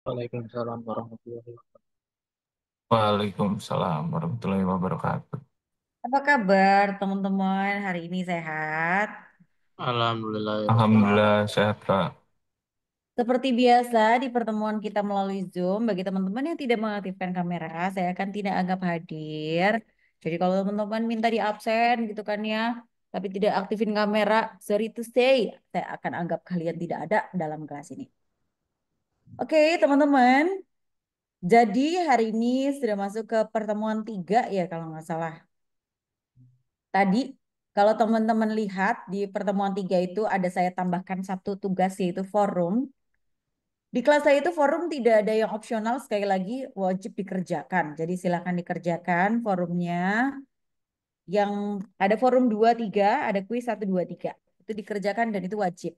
Waalaikumsalam warahmatullahi wabarakatuh. Waalaikumsalam warahmatullahi wabarakatuh. Apa kabar teman-teman? Hari ini sehat? Alhamdulillah ya Rabbil Alhamdulillah Alamin. sehat Kak. Seperti biasa di pertemuan kita melalui Zoom, bagi teman-teman yang tidak mengaktifkan kamera, saya akan tidak anggap hadir. Jadi kalau teman-teman minta di absen gitu kan ya, tapi tidak aktifin kamera, sorry to say, saya akan anggap kalian tidak ada dalam kelas ini. Oke, teman-teman. Jadi hari ini sudah masuk ke pertemuan 3 ya kalau nggak salah. Tadi, kalau teman-teman lihat di pertemuan 3 itu ada saya tambahkan satu tugas yaitu forum. Di kelas saya itu forum tidak ada yang opsional, sekali lagi wajib dikerjakan. Jadi silakan dikerjakan forumnya. Yang ada forum 2 3, ada kuis 1 2 3. Itu dikerjakan dan itu wajib.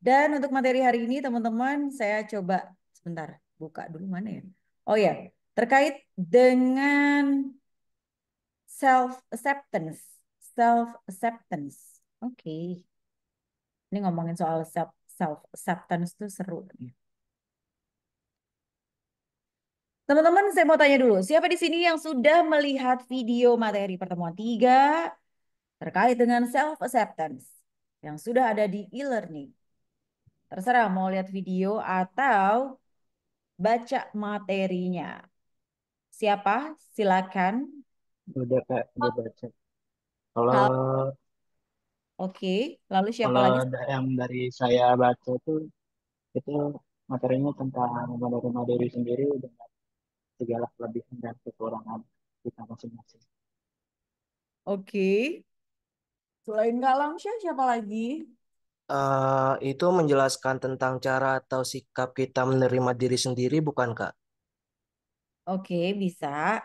Dan untuk materi hari ini teman-teman saya coba sebentar buka dulu mana ya. Oh ya, terkait dengan self acceptance. Self acceptance. Oke. Ini ngomongin soal self acceptance tuh seru nih. Teman-teman, saya mau tanya dulu, siapa di sini yang sudah melihat video materi pertemuan 3 terkait dengan self acceptance yang sudah ada di e-learning? Terserah mau lihat video atau baca materinya. Siapa? Silakan. Udah Kak, udah baca. Kalau Hal, oke. Lalu siapa kalau lagi? yang dari saya baca itu materinya tentang menerima diri sendiri dengan segala kelebihan dan kekurangan kita masing-masing. Oke. Selain Kak Lamsyah, siapa lagi? Itu menjelaskan tentang cara atau sikap kita menerima diri sendiri, bukan, Kak? Oke, bisa.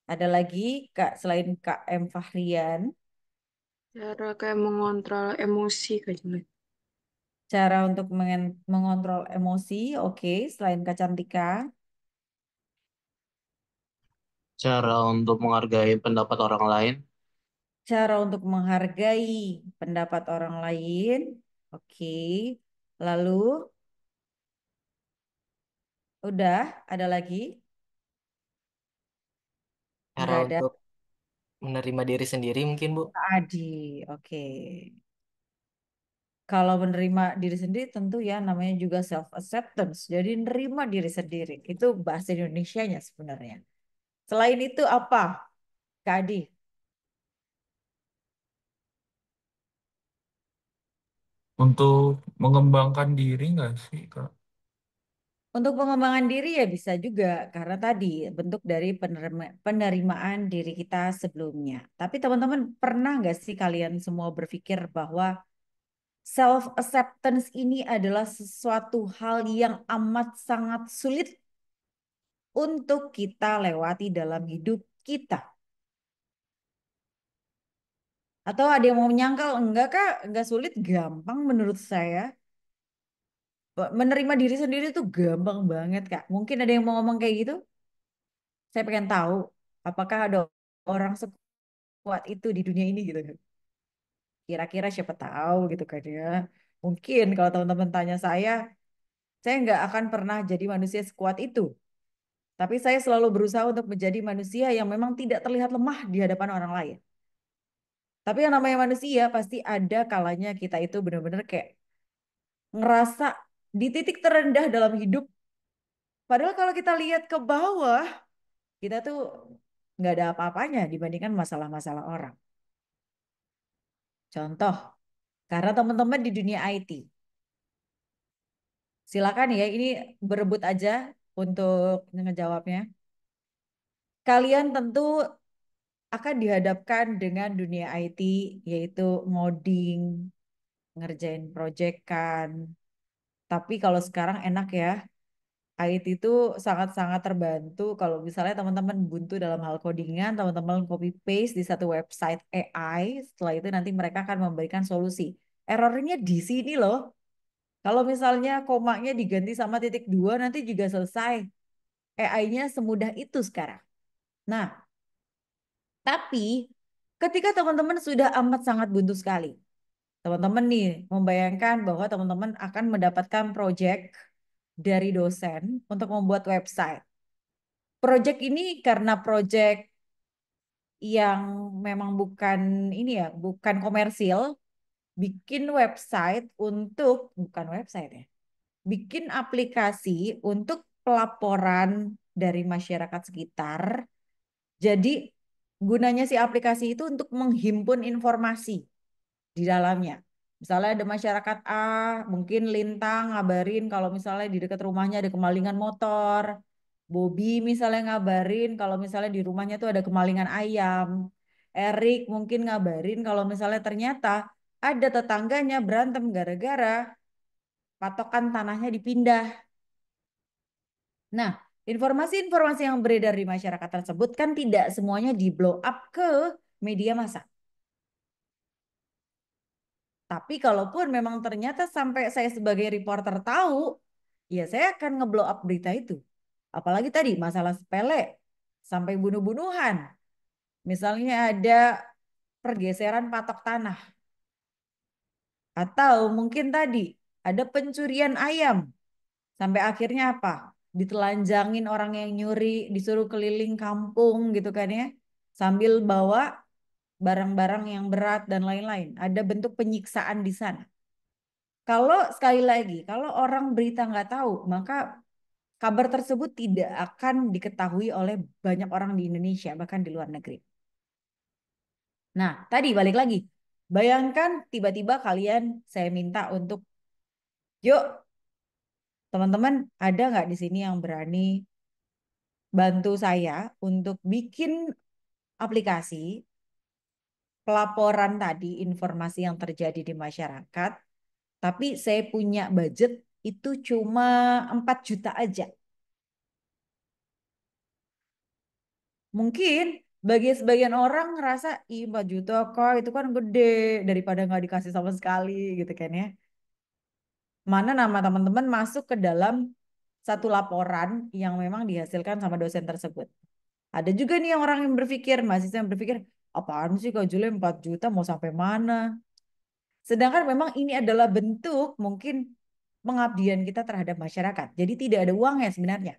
Ada lagi Kak selain Kak M Fahrian, Cara kayak mengontrol emosi kayaknya. cara untuk mengontrol emosi. Oke, selain Kak Cantika, Cara untuk menghargai pendapat orang lain, cara untuk menghargai pendapat orang lain. Oke. Lalu udah ada lagi? Cara Nggak ada. untuk menerima diri sendiri mungkin, Bu. Kak Adi. Oke. Kalau menerima diri sendiri tentu ya namanya juga self acceptance. Jadi nerima diri sendiri. Itu bahasa Indonesianya sebenarnya. Selain itu apa, Kak Adi? Untuk mengembangkan diri nggak sih Kak? Untuk pengembangan diri ya bisa juga karena tadi bentuk dari penerimaan diri kita sebelumnya. Tapi teman-teman pernah nggak sih kalian semua berpikir bahwa self acceptance ini adalah sesuatu hal yang amat sangat sulit untuk kita lewati dalam hidup kita? Atau ada yang mau menyangkal enggak Kak? Enggak sulit, gampang menurut saya. Menerima diri sendiri tuh gampang banget Kak. Mungkin ada yang mau ngomong kayak gitu? Saya pengen tahu apakah ada orang sekuat itu di dunia ini gitu kan. Kira-kira siapa tahu gitu kan ya. Mungkin kalau teman-teman tanya saya nggak akan pernah jadi manusia sekuat itu. Tapi saya selalu berusaha untuk menjadi manusia yang memang tidak terlihat lemah di hadapan orang lain. Tapi yang namanya manusia pasti ada kalanya kita itu benar-benar kayak ngerasa di titik terendah dalam hidup. Padahal kalau kita lihat ke bawah, kita tuh nggak ada apa-apanya dibandingkan masalah-masalah orang. Contoh, karena teman-teman di dunia IT. Silakan ya, ini berebut aja untuk ngejawabnya. Kalian tentu akan dihadapkan dengan dunia IT, yaitu ngoding, ngerjain proyekan. Tapi kalau sekarang enak ya, IT itu sangat-sangat terbantu kalau misalnya teman-teman buntu dalam hal codingan, teman-teman copy paste di satu website AI, setelah itu nanti mereka akan memberikan solusi. Errornya di sini loh. Kalau misalnya komanya diganti sama titik dua, nanti juga selesai. AI-nya semudah itu sekarang. Nah, tapi ketika teman-teman sudah amat sangat buntu sekali, teman-teman nih membayangkan bahwa teman-teman akan mendapatkan project dari dosen untuk membuat website. Project ini karena project yang memang bukan ini ya, bukan komersil, bikin website untuk bukan website ya, bikin aplikasi untuk pelaporan dari masyarakat sekitar. Jadi gunanya si aplikasi itu untuk menghimpun informasi di dalamnya. Misalnya ada masyarakat A, mungkin Lintang ngabarin kalau misalnya di dekat rumahnya ada kemalingan motor. Bobby misalnya ngabarin kalau misalnya di rumahnya tuh ada kemalingan ayam. Erik mungkin ngabarin kalau misalnya ternyata ada tetangganya berantem gara-gara patokan tanahnya dipindah. Nah, informasi-informasi yang beredar di masyarakat tersebut kan tidak semuanya di blow up ke media massa. Tapi kalaupun memang ternyata sampai saya sebagai reporter tahu, ya saya akan ngeblow up berita itu. Apalagi tadi masalah sepele sampai bunuh-bunuhan. Misalnya ada pergeseran patok tanah. Atau mungkin tadi ada pencurian ayam. Sampai akhirnya apa? Ditelanjangin orang yang nyuri, disuruh keliling kampung gitu kan ya. Sambil bawa barang-barang yang berat dan lain-lain. Ada bentuk penyiksaan di sana. Kalau sekali lagi, kalau orang berita nggak tahu, maka kabar tersebut tidak akan diketahui oleh banyak orang di Indonesia, bahkan di luar negeri. Nah, tadi balik lagi. Bayangkan tiba-tiba kalian saya minta untuk, yuk teman-teman, ada nggak di sini yang berani bantu saya untuk bikin aplikasi pelaporan tadi, informasi yang terjadi di masyarakat, tapi saya punya budget itu cuma 4 juta aja. Mungkin bagi sebagian orang ngerasa, ih 4 juta kok itu kan gede daripada nggak dikasih sama sekali gitu kan ya. Mana nama teman-teman masuk ke dalam satu laporan yang memang dihasilkan sama dosen tersebut. Ada juga nih yang orang yang berpikir, mahasiswa yang berpikir, apaan sih Kak Jule 4 juta mau sampai mana? Sedangkan memang ini adalah bentuk mungkin pengabdian kita terhadap masyarakat. Jadi tidak ada uangnya sebenarnya.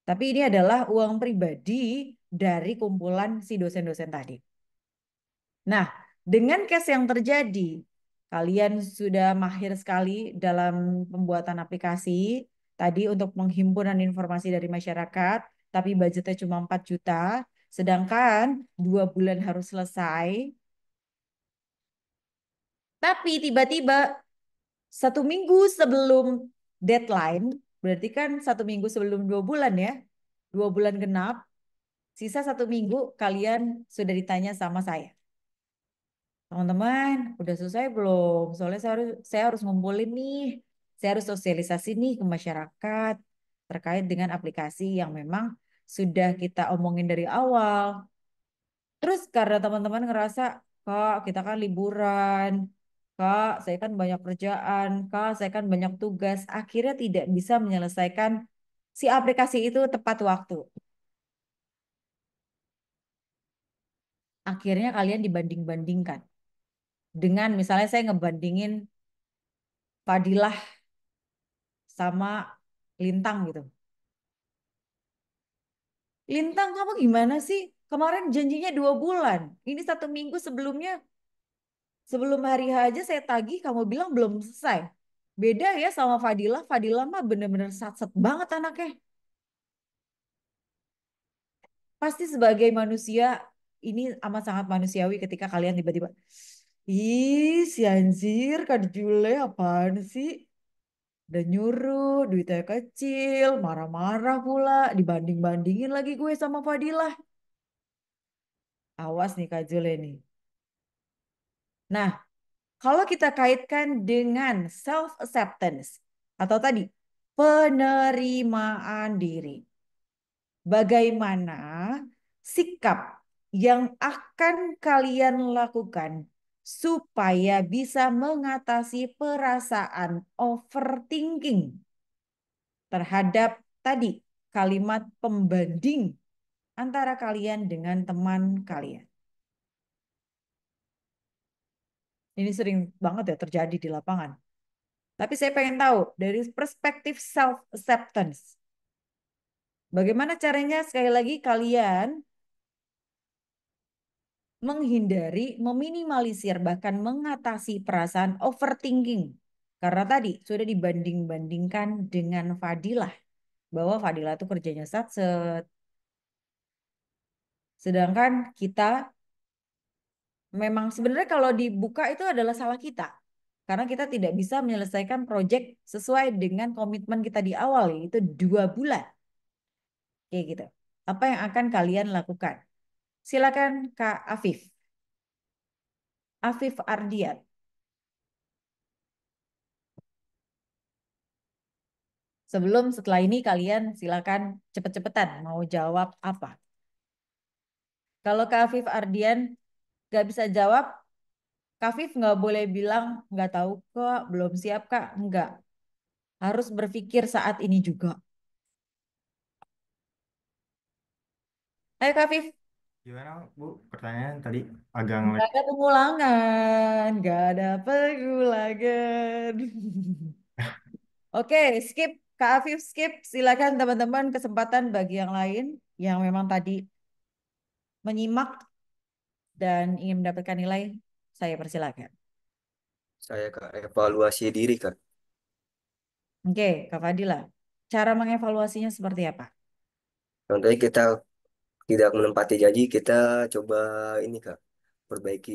Tapi ini adalah uang pribadi dari kumpulan si dosen-dosen tadi. Nah, dengan case yang terjadi, kalian sudah mahir sekali dalam pembuatan aplikasi tadi untuk penghimpunan informasi dari masyarakat, tapi budgetnya cuma 4 juta, sedangkan 2 bulan harus selesai. Tapi tiba-tiba 1 minggu sebelum deadline, berarti kan 1 minggu sebelum 2 bulan ya, 2 bulan genap, sisa 1 minggu kalian sudah ditanya sama saya. Teman-teman, udah selesai belum? Soalnya saya harus ngumpulin nih. Saya harus sosialisasi nih ke masyarakat terkait dengan aplikasi yang memang sudah kita omongin dari awal. Terus karena teman-teman ngerasa, Kak, kita kan liburan. Kak, saya kan banyak kerjaan. Kak, saya kan banyak tugas. Akhirnya tidak bisa menyelesaikan si aplikasi itu tepat waktu. Akhirnya kalian dibanding-bandingkan. Dengan misalnya saya ngebandingin Fadilah sama Lintang gitu. Lintang kamu gimana sih? Kemarin janjinya 2 bulan. Ini 1 minggu sebelumnya, sebelum hari H aja saya tagih, kamu bilang belum selesai. Beda ya sama Fadilah. Fadilah mah bener-bener sat-set banget anaknya. Pasti sebagai manusia, ini amat sangat manusiawi ketika kalian tiba-tiba, ih si anjir, Kak Jule apaan sih? Udah nyuruh, duitnya kecil, marah-marah pula, dibanding-bandingin lagi gue sama Fadilah. Awas nih Kak Jule nih. Nah, kalau kita kaitkan dengan self-acceptance, atau tadi, penerimaan diri. Bagaimana sikap yang akan kalian lakukan supaya bisa mengatasi perasaan overthinking terhadap tadi kalimat pembanding antara kalian dengan teman kalian. Ini sering banget ya terjadi di lapangan. Tapi saya pengen tahu dari perspektif self acceptance. Bagaimana caranya sekali lagi kalian menghindari, meminimalisir, bahkan mengatasi perasaan overthinking. Karena tadi sudah dibanding-bandingkan dengan Fadilah. Bahwa Fadilah itu kerjanya satset. Sedangkan kita memang sebenarnya kalau dibuka itu adalah salah kita. Karena kita tidak bisa menyelesaikan proyek sesuai dengan komitmen kita di awal, yaitu 2 bulan. Kayak gitu. Apa yang akan kalian lakukan? Silakan Kak Afif. Afif Ardian. Sebelum setelah ini kalian silakan cepet-cepetan mau jawab apa. Kalau Kak Afif Ardian nggak bisa jawab, Kak Afif nggak boleh bilang nggak tahu kok, belum siap Kak. Nggak. Harus berpikir saat ini juga. Ayo Kak Afif, Gimana Bu? Pertanyaan tadi agak nggak ngelag. ada pengulangan, nggak ada pengulangan. Oke, skip. Kak Afif skip. Silakan teman-teman kesempatan bagi yang lain yang memang tadi menyimak dan ingin mendapatkan nilai, saya persilakan. Saya Kak evaluasi diri Kak. Oke, Kak Fadila. Cara mengevaluasinya seperti apa? Contohnya kita tidak menempati janji, kita coba ini Kak, perbaiki.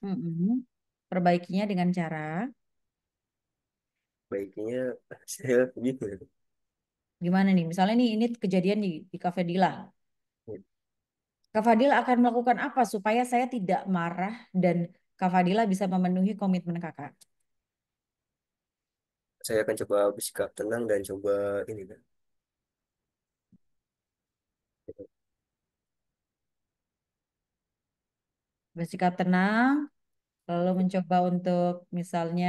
Mm-mm. Perbaikinya dengan cara Baiknya saya gitu. gimana nih? Misalnya nih ini kejadian di Kak Fadila. Kak Fadila akan melakukan apa supaya saya tidak marah dan Kak Fadila bisa memenuhi komitmen kakak? Saya akan coba bersikap tenang dan coba ini Kak. Bersikap tenang, lalu mencoba untuk misalnya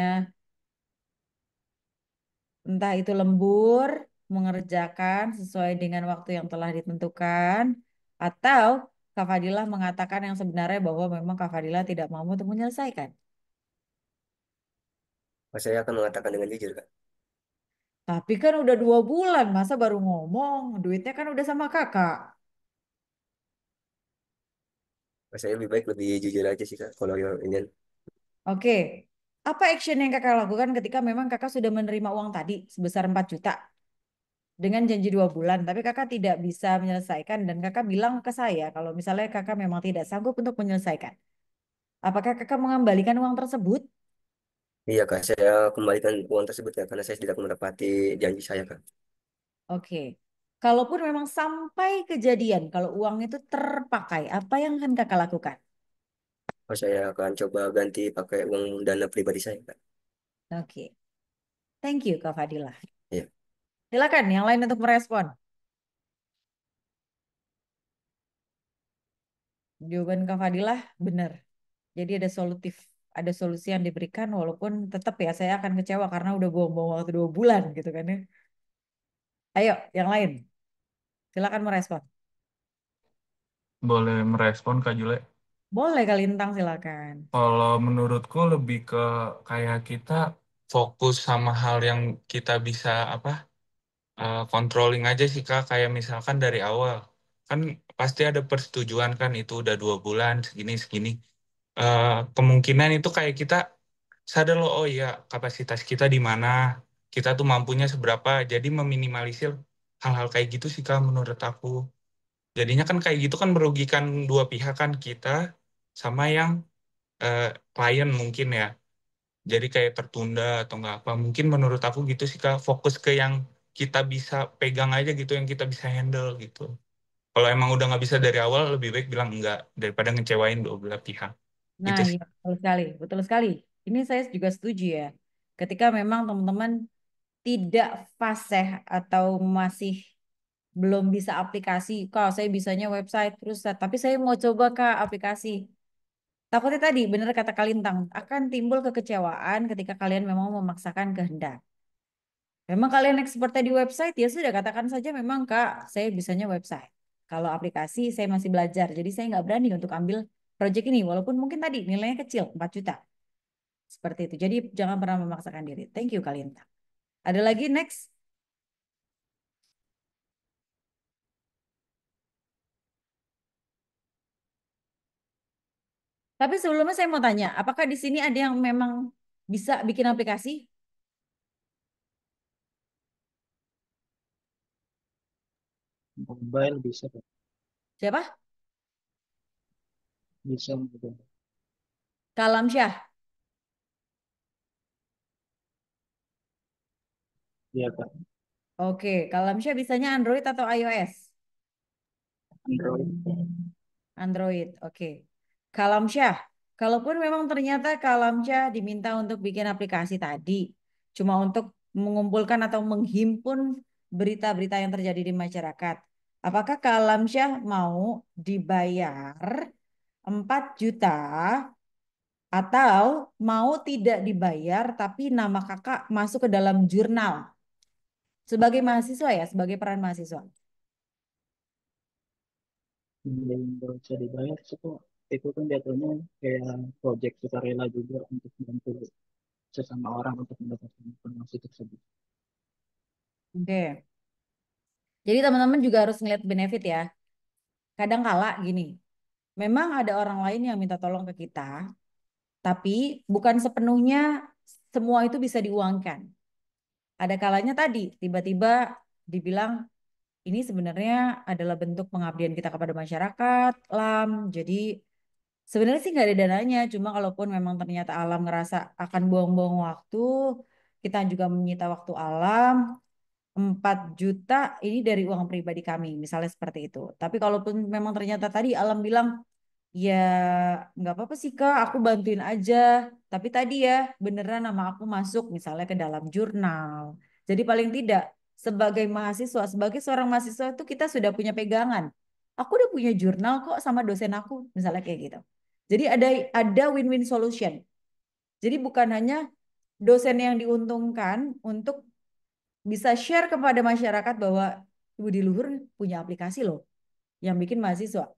entah itu lembur, mengerjakan sesuai dengan waktu yang telah ditentukan, atau Kak Fadilah mengatakan yang sebenarnya bahwa memang Kak Fadilah tidak mau untuk menyelesaikan. Saya akan mengatakan dengan jujur Kak. Tapi kan udah 2 bulan, masa baru ngomong? Duitnya kan udah sama kakak. Saya lebih baik lebih jujur aja sih Kak. Kalau yang ini Oke, apa action yang kakak lakukan ketika memang kakak sudah menerima uang tadi sebesar 4 juta dengan janji 2 bulan, tapi kakak tidak bisa menyelesaikan dan kakak bilang ke saya kalau misalnya kakak memang tidak sanggup untuk menyelesaikan. Apakah kakak mengembalikan uang tersebut? iya Kak, saya kembalikan uang tersebut Kak, karena saya tidak menepati janji saya Kak. Oke. Kalaupun memang sampai kejadian, kalau uang itu terpakai, apa yang akan kakak lakukan? Saya akan coba ganti pakai uang dana pribadi saya Kak. Oke. Thank you, Kak Fadilah. Iya. Silakan yang lain untuk merespon. Jawaban Kak Fadilah benar. Jadi ada solutif, ada solusi yang diberikan walaupun tetap ya saya akan kecewa karena udah buang-buang waktu 2 bulan gitu kan ya. Ayo, yang lain. Silakan merespon. Boleh merespon Kak Jule? Boleh Kak Lintang, silakan. Kalau menurutku lebih ke kayak kita fokus sama hal yang kita bisa apa controlling aja sih Kak. Kayak misalkan dari awal kan pasti ada persetujuan kan itu udah 2 bulan segini segini. Eh, Kemungkinan itu kayak kita sadar loh oh iya kapasitas kita di mana kita tuh mampunya seberapa. Jadi meminimalisir hal-hal kayak gitu sih Kak menurut aku. Jadinya kan kayak gitu kan merugikan dua pihak kan kita sama yang eh, klien mungkin ya. Jadi kayak tertunda atau nggak apa. Mungkin menurut aku gitu sih Kak. Fokus ke yang kita bisa pegang aja gitu, yang kita bisa handle gitu. Kalau emang udah nggak bisa dari awal, lebih baik bilang enggak daripada ngecewain dua belah pihak. Nah, Gitu iya, sih. betul sekali. Betul sekali. Ini saya juga setuju ya. Ketika memang teman-teman tidak fasih atau masih belum bisa aplikasi, kak saya bisanya website terus, tapi saya mau coba kak aplikasi. Takutnya tadi, benar kata Kalintang, akan timbul kekecewaan ketika kalian memang memaksakan kehendak. Memang kalian expertnya di website, ya sudah katakan saja memang kak, saya bisanya website. Kalau aplikasi saya masih belajar, jadi saya nggak berani untuk ambil project ini, walaupun mungkin tadi nilainya kecil, 4 juta. Seperti itu. Jadi jangan pernah memaksakan diri. Thank you Kalinta. Ada lagi next? Tapi sebelumnya saya mau tanya, apakah di sini ada yang memang bisa bikin aplikasi? Mobile bisa Kak. Siapa? Bisa mobile. Kalamsyah. Iya Kak. Oke, Kalamsyah bisanya Android atau iOS? Android. Android, oke. Kalamsyah, kalaupun memang ternyata Kalamsyah diminta untuk bikin aplikasi tadi, cuma untuk mengumpulkan atau menghimpun berita-berita yang terjadi di masyarakat, apakah Kalamsyah mau dibayar 4 juta atau mau tidak dibayar tapi nama kakak masuk ke dalam jurnal sebagai mahasiswa ya, sebagai peran mahasiswa? Yang nggak bisa dibayar sih Kak. Itu kan jatuhnya kayak project sukarela juga untuk membantu sesama orang untuk mendapatkan informasi tersebut. Oke. Jadi teman-teman juga harus ngeliat benefit ya. Kadang kala gini, memang ada orang lain yang minta tolong ke kita, tapi bukan sepenuhnya semua itu bisa diuangkan. Ada kalanya tadi tiba-tiba dibilang ini sebenarnya adalah bentuk pengabdian kita kepada masyarakat, Lam. Jadi sebenarnya sih nggak ada dananya, cuma kalaupun memang ternyata Alam ngerasa akan buang-buang waktu, kita juga menyita waktu Alam, 4 juta ini dari uang pribadi kami, misalnya seperti itu. Tapi kalaupun memang ternyata tadi Alam bilang, ya nggak apa-apa sih Kak, aku bantuin aja. Tapi tadi ya beneran nama aku masuk misalnya ke dalam jurnal. Jadi paling tidak sebagai mahasiswa, sebagai seorang mahasiswa itu kita sudah punya pegangan. Aku udah punya jurnal kok sama dosen aku, misalnya kayak gitu. Jadi ada win-win solution. Jadi bukan hanya dosen yang diuntungkan untuk bisa share kepada masyarakat bahwa Ibu di Luhur punya aplikasi loh yang bikin mahasiswa.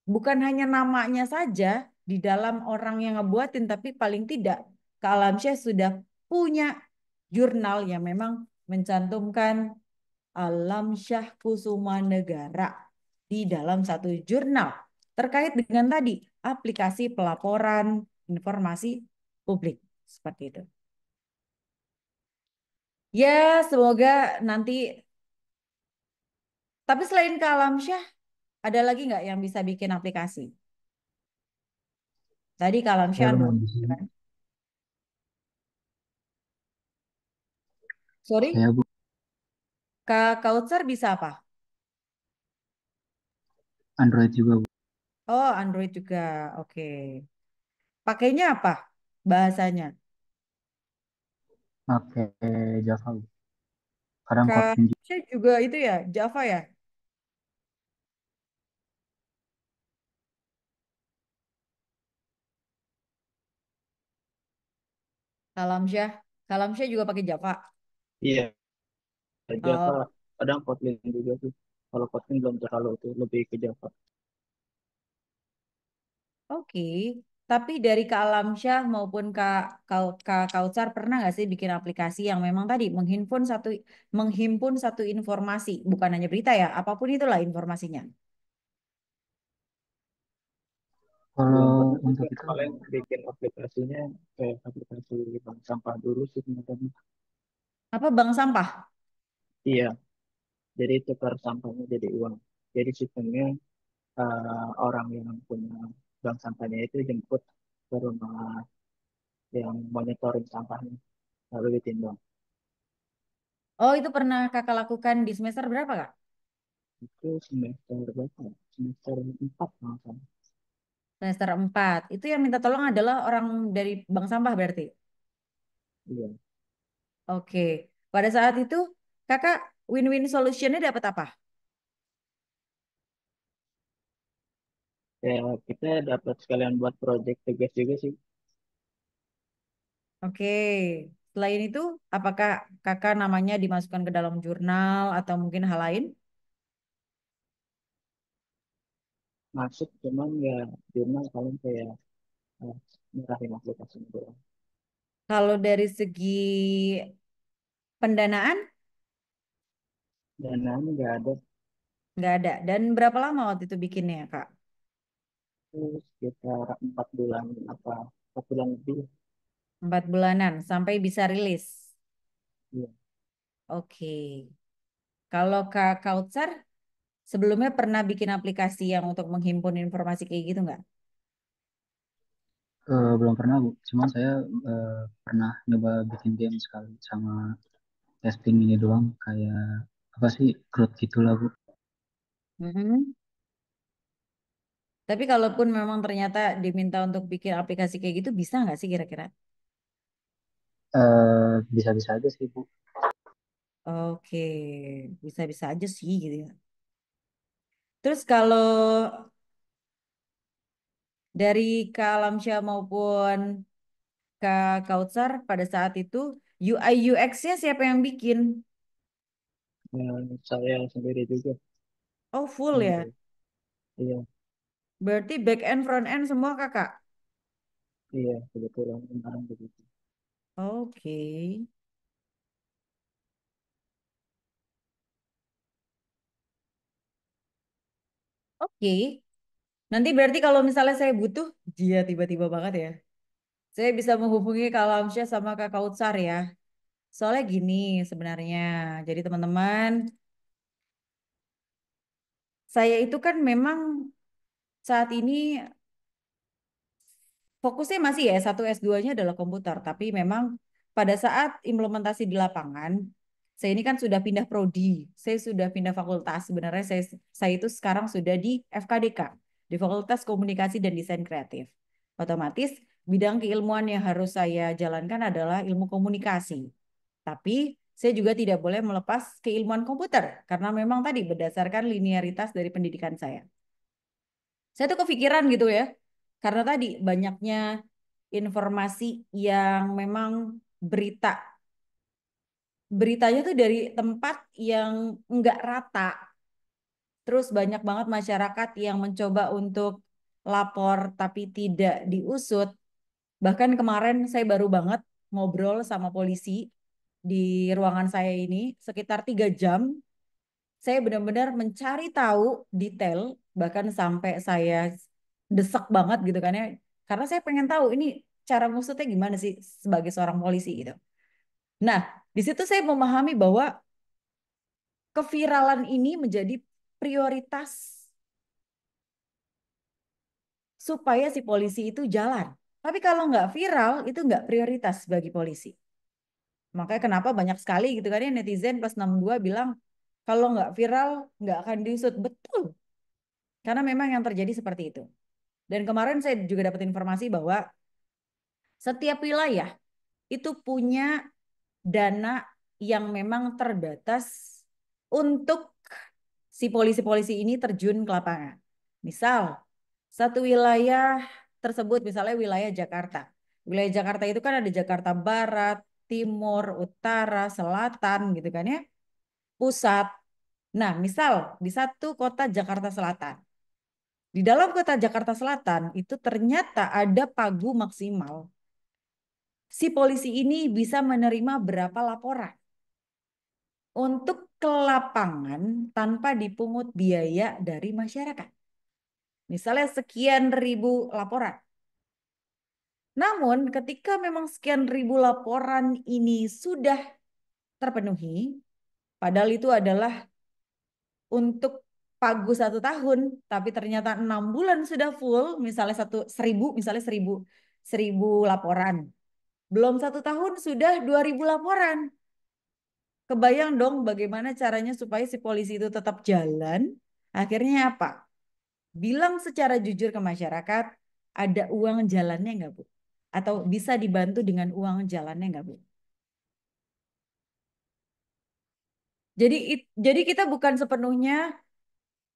Bukan hanya namanya saja di dalam orang yang ngebuatin, tapi paling tidak Kak Alamsyah sudah punya jurnal yang memang mencantumkan Alamsyah Kusuma Negara di dalam satu jurnal terkait dengan tadi aplikasi pelaporan informasi publik seperti itu. Ya, semoga nanti. Tapi selain Kak Alamsyah, ada lagi nggak yang bisa bikin aplikasi? Tadi Kak Alamsyah Saya belum Android, bisa. kan? Sorry, Saya Kak Kautsar bisa apa? Android juga Bu. Oh, Android juga. Oke. Pakainya apa? Bahasanya. Pakai Java Bu. Kadang Kak Kotlin juga. saya juga itu ya, Java ya? Kalamsyah. Kalamsyah juga pakai Java. Iya, Java. Oh, Kadang Kotlin juga sih. Kalau Kotlin belum terlalu itu lebih ke Java. oke. Tapi dari Kak Alamsyah maupun Kak Kautsar pernah nggak sih bikin aplikasi yang memang tadi menghimpun satu informasi, bukan hanya berita ya, apapun itulah informasinya. Belum Kalau pernah sih untuk Kak. itu Paling bikin aplikasinya kayak aplikasi bank sampah dulu sih sebenarnya. Apa bank sampah? Iya, jadi tukar sampahnya jadi uang. Jadi sistemnya orang yang punya bank sampahnya itu jemput ke rumah yang monitoring sampahnya lalu ditimbang. Oh, itu pernah Kakak lakukan di semester berapa, Kak? Itu semester berapa? Semester 4 kalau nggak salah. Semester 4. Itu yang minta tolong adalah orang dari bank sampah berarti. Iya. Oke. Pada saat itu Kakak win-win solutionnya dapat apa? Ya, kita dapat sekalian buat project tugas juga sih. Oke. Selain itu, apakah Kakak namanya dimasukkan ke dalam jurnal atau mungkin hal lain? Masuk cuman ya jurnal paling kayak nyerahin aplikasi doang. Kalau dari segi pendanaan Dananya nggak ada. nggak ada. Dan berapa lama waktu itu bikinnya, Kak? Itu sekitar 4 bulan apa 4 bulan lebih. 4 bulanan sampai bisa rilis. Iya. Oke. Kalau Kak Kautsar sebelumnya pernah bikin aplikasi yang untuk menghimpun informasi kayak gitu nggak? Belum pernah Bu, cuman saya pernah nyoba bikin game sekali sama testing ini doang, kayak apa sih, CRUD gitulah Bu. Mhm. Tapi kalaupun memang ternyata diminta untuk bikin aplikasi kayak gitu, bisa nggak sih kira-kira? Bisa-bisa aja sih Bu. Oke, bisa-bisa aja sih gitu ya. Terus kalau dari Kak Alamsyah maupun Kak Kautsar pada saat itu UI UX-nya siapa yang bikin? Saya sendiri juga Oh, full yang ya. itu. Iya, Berarti back end front end semua Kakak. iya kebetulan kemarin begitu. Oke. Oke. Nanti berarti kalau misalnya saya butuh, dia tiba-tiba banget ya. Saya bisa menghubungi Kak Alamsyah sama Kak Kautsar ya. Soalnya gini sebenarnya. Jadi teman-teman, saya itu kan memang saat ini fokusnya masih ya S1 S2-nya adalah komputer, tapi memang pada saat implementasi di lapangan, saya ini kan sudah pindah prodi, saya sudah pindah fakultas. Sebenarnya saya itu sekarang sudah di FKDK, di Fakultas Komunikasi dan Desain Kreatif. Otomatis bidang keilmuan yang harus saya jalankan adalah ilmu komunikasi. Tapi saya juga tidak boleh melepas keilmuan komputer karena memang tadi berdasarkan linearitas dari pendidikan saya. Saya tuh kepikiran gitu ya. Karena tadi banyaknya informasi yang memang berita beritanya tuh dari tempat yang enggak rata. Terus banyak banget masyarakat yang mencoba untuk lapor tapi tidak diusut. Bahkan kemarin saya baru banget ngobrol sama polisi di ruangan saya ini sekitar 3 jam. Saya benar-benar mencari tahu detail, bahkan sampai saya desek banget gitu kan ya. Karena saya pengen tahu ini cara ngusutnya gimana sih sebagai seorang polisi gitu. Nah, di situ saya memahami bahwa keviralan ini menjadi prioritas supaya si polisi itu jalan. Tapi kalau nggak viral, itu nggak prioritas bagi polisi. Makanya kenapa banyak sekali gitu kan ya netizen plus 62 bilang kalau nggak viral nggak akan diusut. Betul. Karena memang yang terjadi seperti itu. Dan kemarin saya juga dapat informasi bahwa setiap wilayah itu punya dana yang memang terbatas untuk si polisi-polisi ini terjun ke lapangan. Misal, satu wilayah tersebut, misalnya wilayah Jakarta. Wilayah Jakarta itu kan ada Jakarta Barat, Timur, Utara, Selatan gitu kan ya, pusat. Nah, misal di satu kota Jakarta Selatan. Di dalam kota Jakarta Selatan itu ternyata ada pagu maksimal. Si polisi ini bisa menerima berapa laporan untuk ke lapangan tanpa dipungut biaya dari masyarakat. Misalnya sekian ribu laporan. Namun ketika memang sekian ribu laporan ini sudah terpenuhi, padahal itu adalah untuk pagu 1 tahun, tapi ternyata 6 bulan sudah full, misalnya 1000 laporan. Belum 1 tahun sudah 2000 laporan. Kebayang dong bagaimana caranya supaya si polisi itu tetap jalan. Akhirnya apa? Bilang secara jujur ke masyarakat, ada uang jalannya nggak Bu? Atau bisa dibantu dengan uang jalannya nggak Bu? Jadi kita bukan sepenuhnya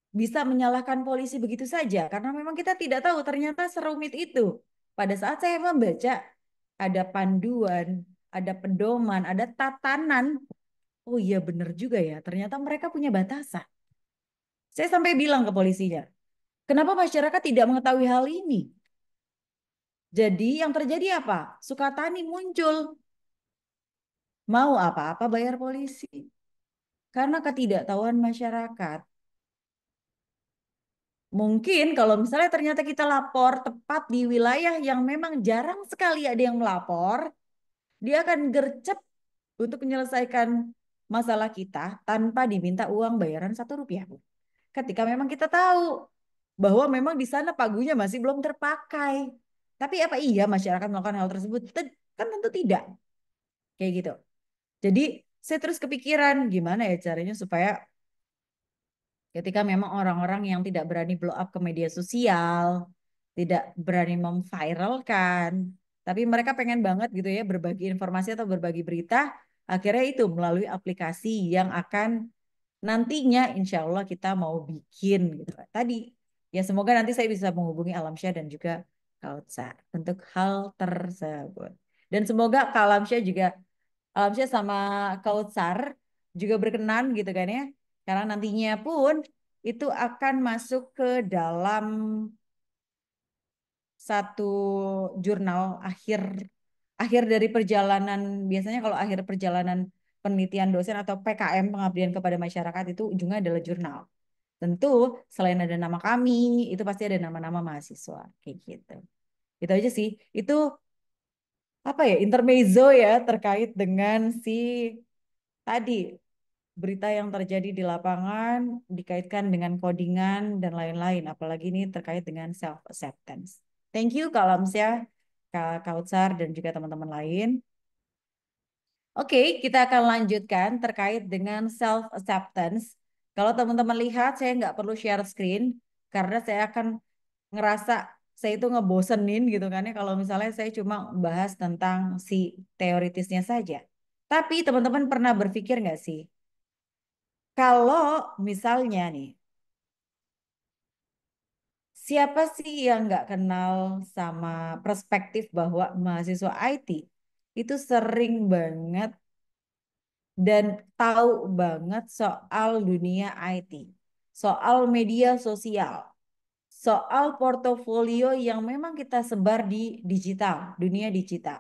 bisa menyalahkan polisi begitu saja, karena memang kita tidak tahu ternyata serumit itu. Pada saat saya membaca, ada panduan, ada pedoman, ada tatanan. Oh iya benar juga ya, ternyata mereka punya batasan. Saya sampai bilang ke polisinya, kenapa masyarakat tidak mengetahui hal ini? Jadi yang terjadi apa? Sukatani muncul. Mau apa-apa bayar polisi. Karena ketidaktahuan masyarakat. Mungkin kalau misalnya ternyata kita lapor tepat di wilayah yang memang jarang sekali ada yang melapor, dia akan gercep untuk menyelesaikan masalah kita tanpa diminta uang bayaran Rp1. Ketika memang kita tahu bahwa memang di sana pagunya masih belum terpakai. Tapi apa iya masyarakat melakukan hal tersebut? Kan tentu tidak. Kayak gitu. Jadi saya terus kepikiran gimana ya caranya supaya ketika memang orang-orang yang tidak berani blow up ke media sosial, tidak berani memviralkan, tapi mereka pengen banget gitu ya berbagi informasi atau berbagi berita, akhirnya itu melalui aplikasi yang akan nantinya insya Allah kita mau bikin gitu. Tadi ya semoga nanti saya bisa menghubungi Alamsyah dan juga Kautsar untuk hal tersebut. Dan semoga Kak Alamsyah juga Alamsyah sama Kautsar juga berkenan gitu kan ya. Karena nantinya pun itu akan masuk ke dalam satu jurnal akhir akhir dari perjalanan. Biasanya kalau akhir perjalanan penelitian dosen atau PKM pengabdian kepada masyarakat itu ujungnya adalah jurnal. Tentu selain ada nama kami, itu pasti ada nama-nama mahasiswa kayak gitu. Itu aja sih. Itu apa ya intermezzo ya terkait dengan si tadi berita yang terjadi di lapangan dikaitkan dengan codingan dan lain-lain. Apalagi ini terkait dengan self acceptance. Thank you Kak Lamsyah, Kak Kautsar dan juga teman-teman lain. Oke, kita akan lanjutkan terkait dengan self acceptance. Kalau teman-teman lihat, saya nggak perlu share screen karena saya akan ngerasa saya itu ngebosenin gitu kan ya kalau misalnya saya cuma bahas tentang si teoritisnya saja. Tapi teman-teman pernah berpikir nggak sih, kalau misalnya nih, siapa sih yang nggak kenal sama perspektif bahwa mahasiswa IT itu sering banget dan tahu banget soal dunia IT, soal media sosial, soal portofolio yang memang kita sebar di digital, dunia digital.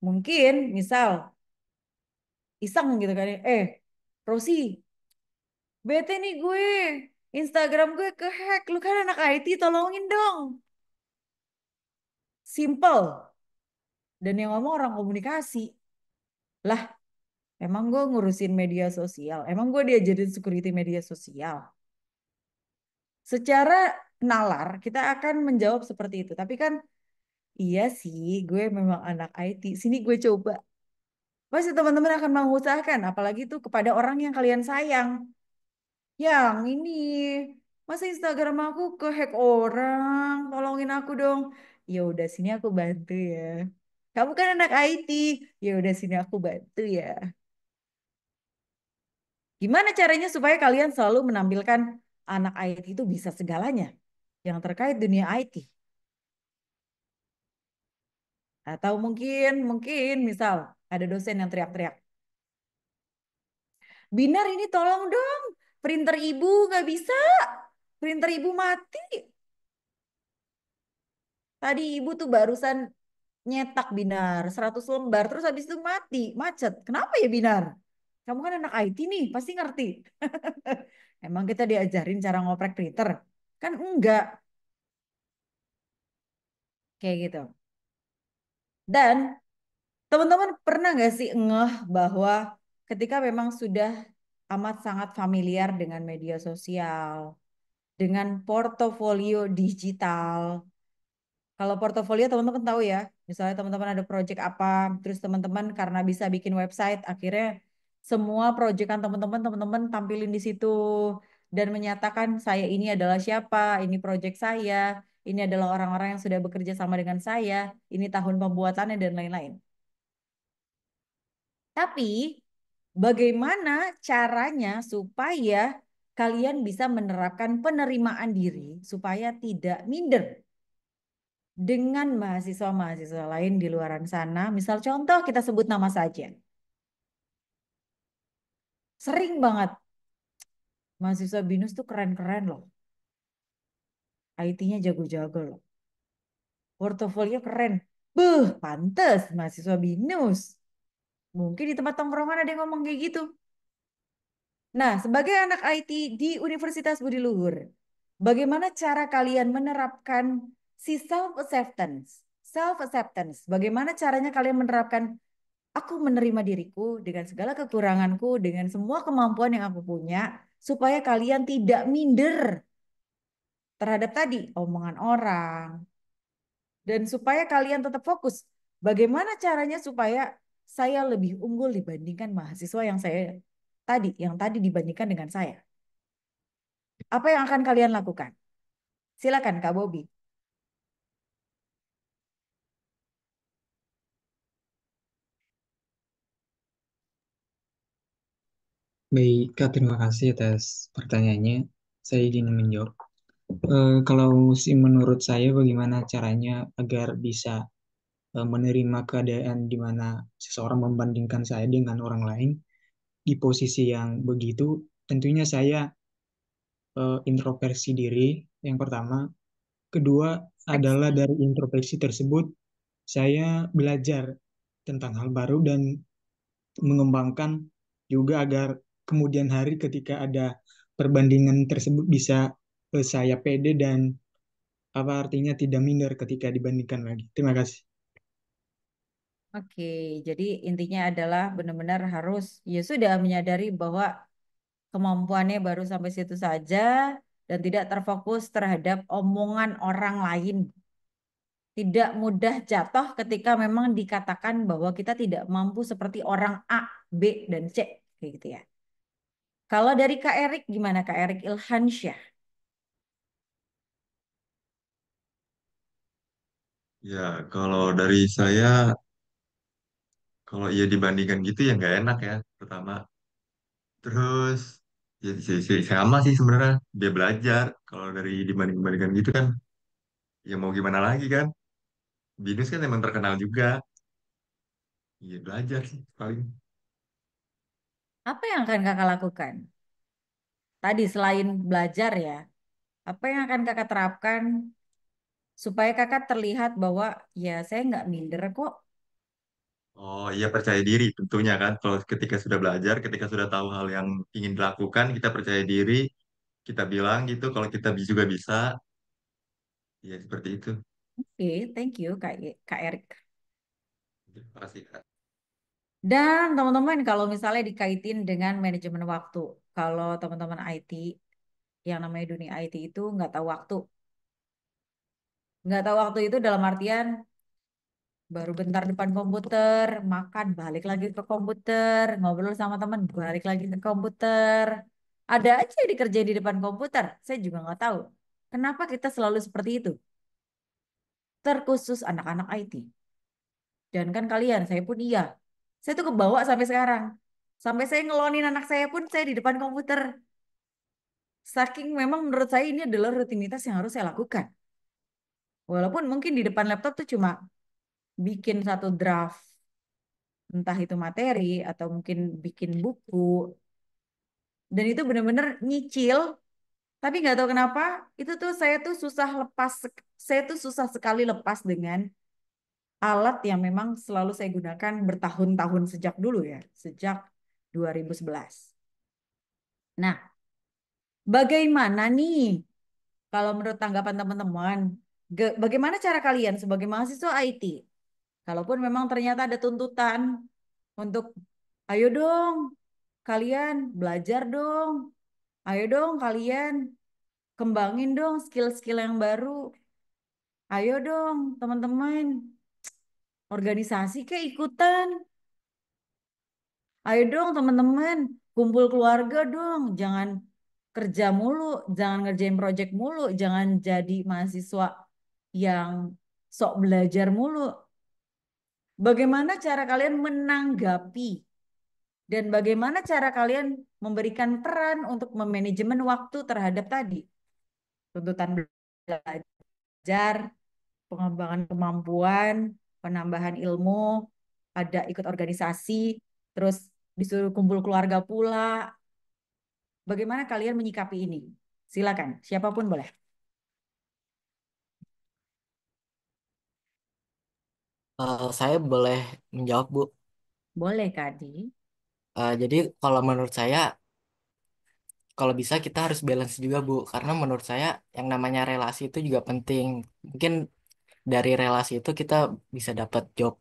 Mungkin misal iseng gitu kan, ya, Rosi, bete nih gue, Instagram gue kehack, lu kan anak IT, tolongin dong. Simple. Dan yang ngomong orang komunikasi. Lah, emang gue ngurusin media sosial, emang gue diajarin security media sosial. Secara nalar kita akan menjawab seperti itu. Tapi kan iya sih gue memang anak IT. Sini gue coba. Pasti teman-teman akan mengusahakan. Apalagi itu kepada orang yang kalian sayang. Yang ini. Masa Instagram aku kehack orang. Tolongin aku dong. Ya udah sini aku bantu ya. Kamu kan anak IT. Ya udah sini aku bantu ya. Gimana caranya supaya kalian selalu menampilkan anak IT itu bisa segalanya yang terkait dunia IT? Atau mungkin misal ada dosen yang teriak-teriak, Binar ini tolong dong, printer ibu nggak bisa, printer ibu mati. Tadi ibu tuh barusan nyetak Binar 100 lembar, terus habis itu mati, macet. Kenapa ya Binar? Kamu kan anak IT nih, pasti ngerti. Emang kita diajarin cara ngoprek printer? Kan enggak, kayak gitu. Dan teman-teman pernah nggak sih ngeh bahwa ketika memang sudah amat sangat familiar dengan media sosial, dengan portofolio digital. Kalau portofolio teman-teman tahu ya, misalnya teman-teman ada project apa, terus teman-teman karena bisa bikin website, akhirnya semua proyekan teman-teman tampilin di situ dan menyatakan saya ini adalah siapa, ini project saya, ini adalah orang-orang yang sudah bekerja sama dengan saya, ini tahun pembuatannya dan lain-lain. Tapi bagaimana caranya supaya kalian bisa menerapkan penerimaan diri supaya tidak minder dengan mahasiswa-mahasiswa lain di luar sana. Misal contoh kita sebut nama saja. Sering banget mahasiswa BINUS tuh keren-keren loh. IT-nya jago-jago loh. portofolio keren. Beuh, pantes mahasiswa BINUS. Mungkin di tempat tongkrongan ada yang ngomong kayak gitu. Nah, sebagai anak IT di Universitas Budi Luhur, bagaimana cara kalian menerapkan si self-acceptance? Self-acceptance, bagaimana caranya kalian menerapkan aku menerima diriku dengan segala kekuranganku, dengan semua kemampuan yang aku punya, supaya kalian tidak minder terhadap tadi omongan orang, dan supaya kalian tetap fokus. Bagaimana caranya supaya saya lebih unggul dibandingkan mahasiswa yang tadi dibandingkan dengan saya? Apa yang akan kalian lakukan? Silakan Kak Bobi. Baik, Kak, terima kasih atas pertanyaannya. Saya izin menjawab. Kalau menurut saya bagaimana caranya agar bisa menerima keadaan di mana seseorang membandingkan saya dengan orang lain di posisi yang begitu, tentunya saya introspeksi diri yang pertama. Kedua adalah dari introspeksi tersebut saya belajar tentang hal baru dan mengembangkan juga agar kemudian hari ketika ada perbandingan tersebut bisa saya pede dan apa artinya tidak minder ketika dibandingkan lagi. Terima kasih. Oke, jadi intinya adalah benar-benar harus ya sudah menyadari bahwa kemampuannya baru sampai situ saja dan tidak terfokus terhadap omongan orang lain. Tidak mudah jatuh ketika memang dikatakan bahwa kita tidak mampu seperti orang A, B, dan C. Kayak gitu ya. Kalau dari Kak Erik, gimana Kak Erik Ilhansyah? Ya, kalau dari saya, kalau ia dibandingkan gitu ya nggak enak ya, pertama. Terus, ya sama sih sebenarnya, dia belajar. Kalau dari dibanding-bandingkan gitu kan, ya mau gimana lagi kan? Binus kan emang terkenal juga. Iya belajar sih paling. Apa yang akan kakak lakukan? Tadi selain belajar ya, apa yang akan kakak terapkan supaya kakak terlihat bahwa ya saya nggak minder kok. Oh iya percaya diri tentunya kan. Kalau ketika sudah belajar, ketika sudah tahu hal yang ingin dilakukan, kita percaya diri, kita bilang gitu. Kalau kita juga bisa, ya seperti itu. Oke, thank you Kak Erik. Terima kasih Kak. Dan teman-teman kalau misalnya dikaitin dengan manajemen waktu, kalau teman-teman IT yang namanya dunia IT itu nggak tahu waktu. Nggak tahu waktu itu dalam artian baru bentar depan komputer, makan, balik lagi ke komputer, ngobrol sama teman, balik lagi ke komputer. Ada aja yang dikerjain di depan komputer. Saya juga nggak tahu. Kenapa kita selalu seperti itu? Terkhusus anak-anak IT. Dan kan kalian, saya pun iya. Saya tuh kebawa sampai sekarang. Sampai saya ngelonin anak saya pun saya di depan komputer. Saking memang menurut saya ini adalah rutinitas yang harus saya lakukan. Walaupun mungkin di depan laptop tuh cuma bikin satu draft, entah itu materi atau mungkin bikin buku. Dan itu benar-benar nyicil, tapi nggak tahu kenapa itu tuh saya tuh susah sekali lepas dengan alat yang memang selalu saya gunakan bertahun-tahun sejak dulu ya, sejak 2011. Nah, bagaimana nih kalau menurut tanggapan teman-teman, bagaimana cara kalian sebagai mahasiswa IT? Kalaupun memang ternyata ada tuntutan untuk ayo dong kalian belajar dong, ayo dong kalian kembangin dong skill-skill yang baru, ayo dong teman-teman organisasi kayak ikutan, ayo dong teman-teman kumpul keluarga dong, jangan kerja mulu, jangan ngerjain project mulu, jangan jadi mahasiswa yang sok belajar mulu. Bagaimana cara kalian menanggapi dan bagaimana cara kalian memberikan peran untuk memanajemen waktu terhadap tadi tuntutan belajar, pengembangan kemampuan, penambahan ilmu, ada ikut organisasi, terus disuruh kumpul keluarga pula. Bagaimana kalian menyikapi ini? Silakan, siapapun boleh. Saya boleh menjawab, Bu. Boleh, Kak Adi? Jadi kalau menurut saya, kalau bisa kita harus balance juga, Bu. Karena menurut saya yang namanya relasi itu juga penting. Mungkin dari relasi itu kita bisa dapat job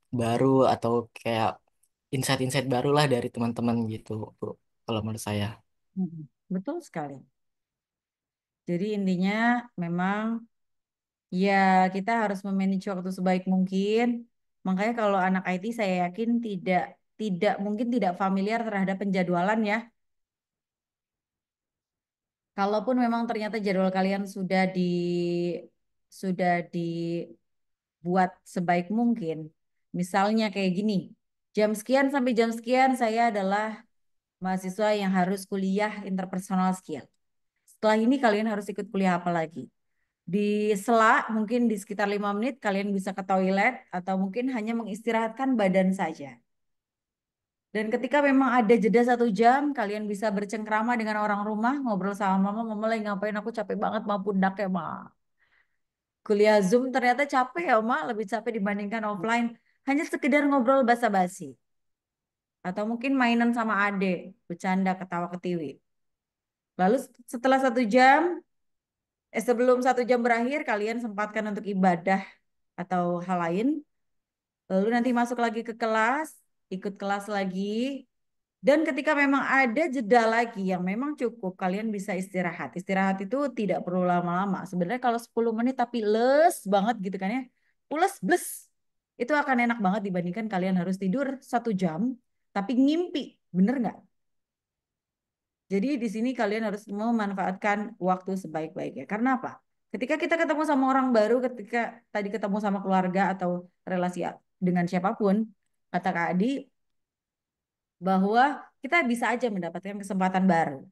baru atau kayak insight-insight baru lah dari teman-teman gitu, Bu. Kalau menurut saya. Betul sekali. Jadi intinya memang ya kita harus memanage waktu sebaik mungkin. Makanya kalau anak IT saya yakin tidak mungkin tidak familiar terhadap penjadwalan ya. Kalaupun memang ternyata jadwal kalian sudah dibuat sebaik mungkin. Misalnya kayak gini, jam sekian sampai jam sekian saya adalah mahasiswa yang harus kuliah interpersonal skill. Setelah ini kalian harus ikut kuliah apa lagi? Di sela mungkin di sekitar 5 menit kalian bisa ke toilet atau mungkin hanya mengistirahatkan badan saja. Dan ketika memang ada jeda 1 jam, kalian bisa bercengkrama dengan orang rumah, ngobrol sama mama, mama lagi ngapain, aku capek banget, ma pundak ya ma. Kuliah Zoom ternyata capek ya ma, lebih capek dibandingkan offline. Hanya sekedar ngobrol basa-basi. Atau mungkin mainan sama adik, bercanda, ketawa ketiwi. Lalu setelah 1 jam, sebelum 1 jam berakhir, kalian sempatkan untuk ibadah atau hal lain. Lalu nanti masuk lagi ke kelas, ikut kelas lagi. Dan ketika memang ada jeda lagi yang memang cukup, kalian bisa istirahat. Istirahat itu tidak perlu lama-lama. Sebenarnya kalau 10 menit tapi les banget gitu kan ya. Pules, bles. Itu akan enak banget dibandingkan kalian harus tidur 1 jam, tapi ngimpi. Bener nggak? Jadi di sini kalian harus memanfaatkan waktu sebaik-baiknya. Karena apa? Ketika kita ketemu sama orang baru, ketika tadi ketemu sama keluarga atau relasi dengan siapapun, kata Kak Adi, bahwa kita bisa aja mendapatkan kesempatan baru.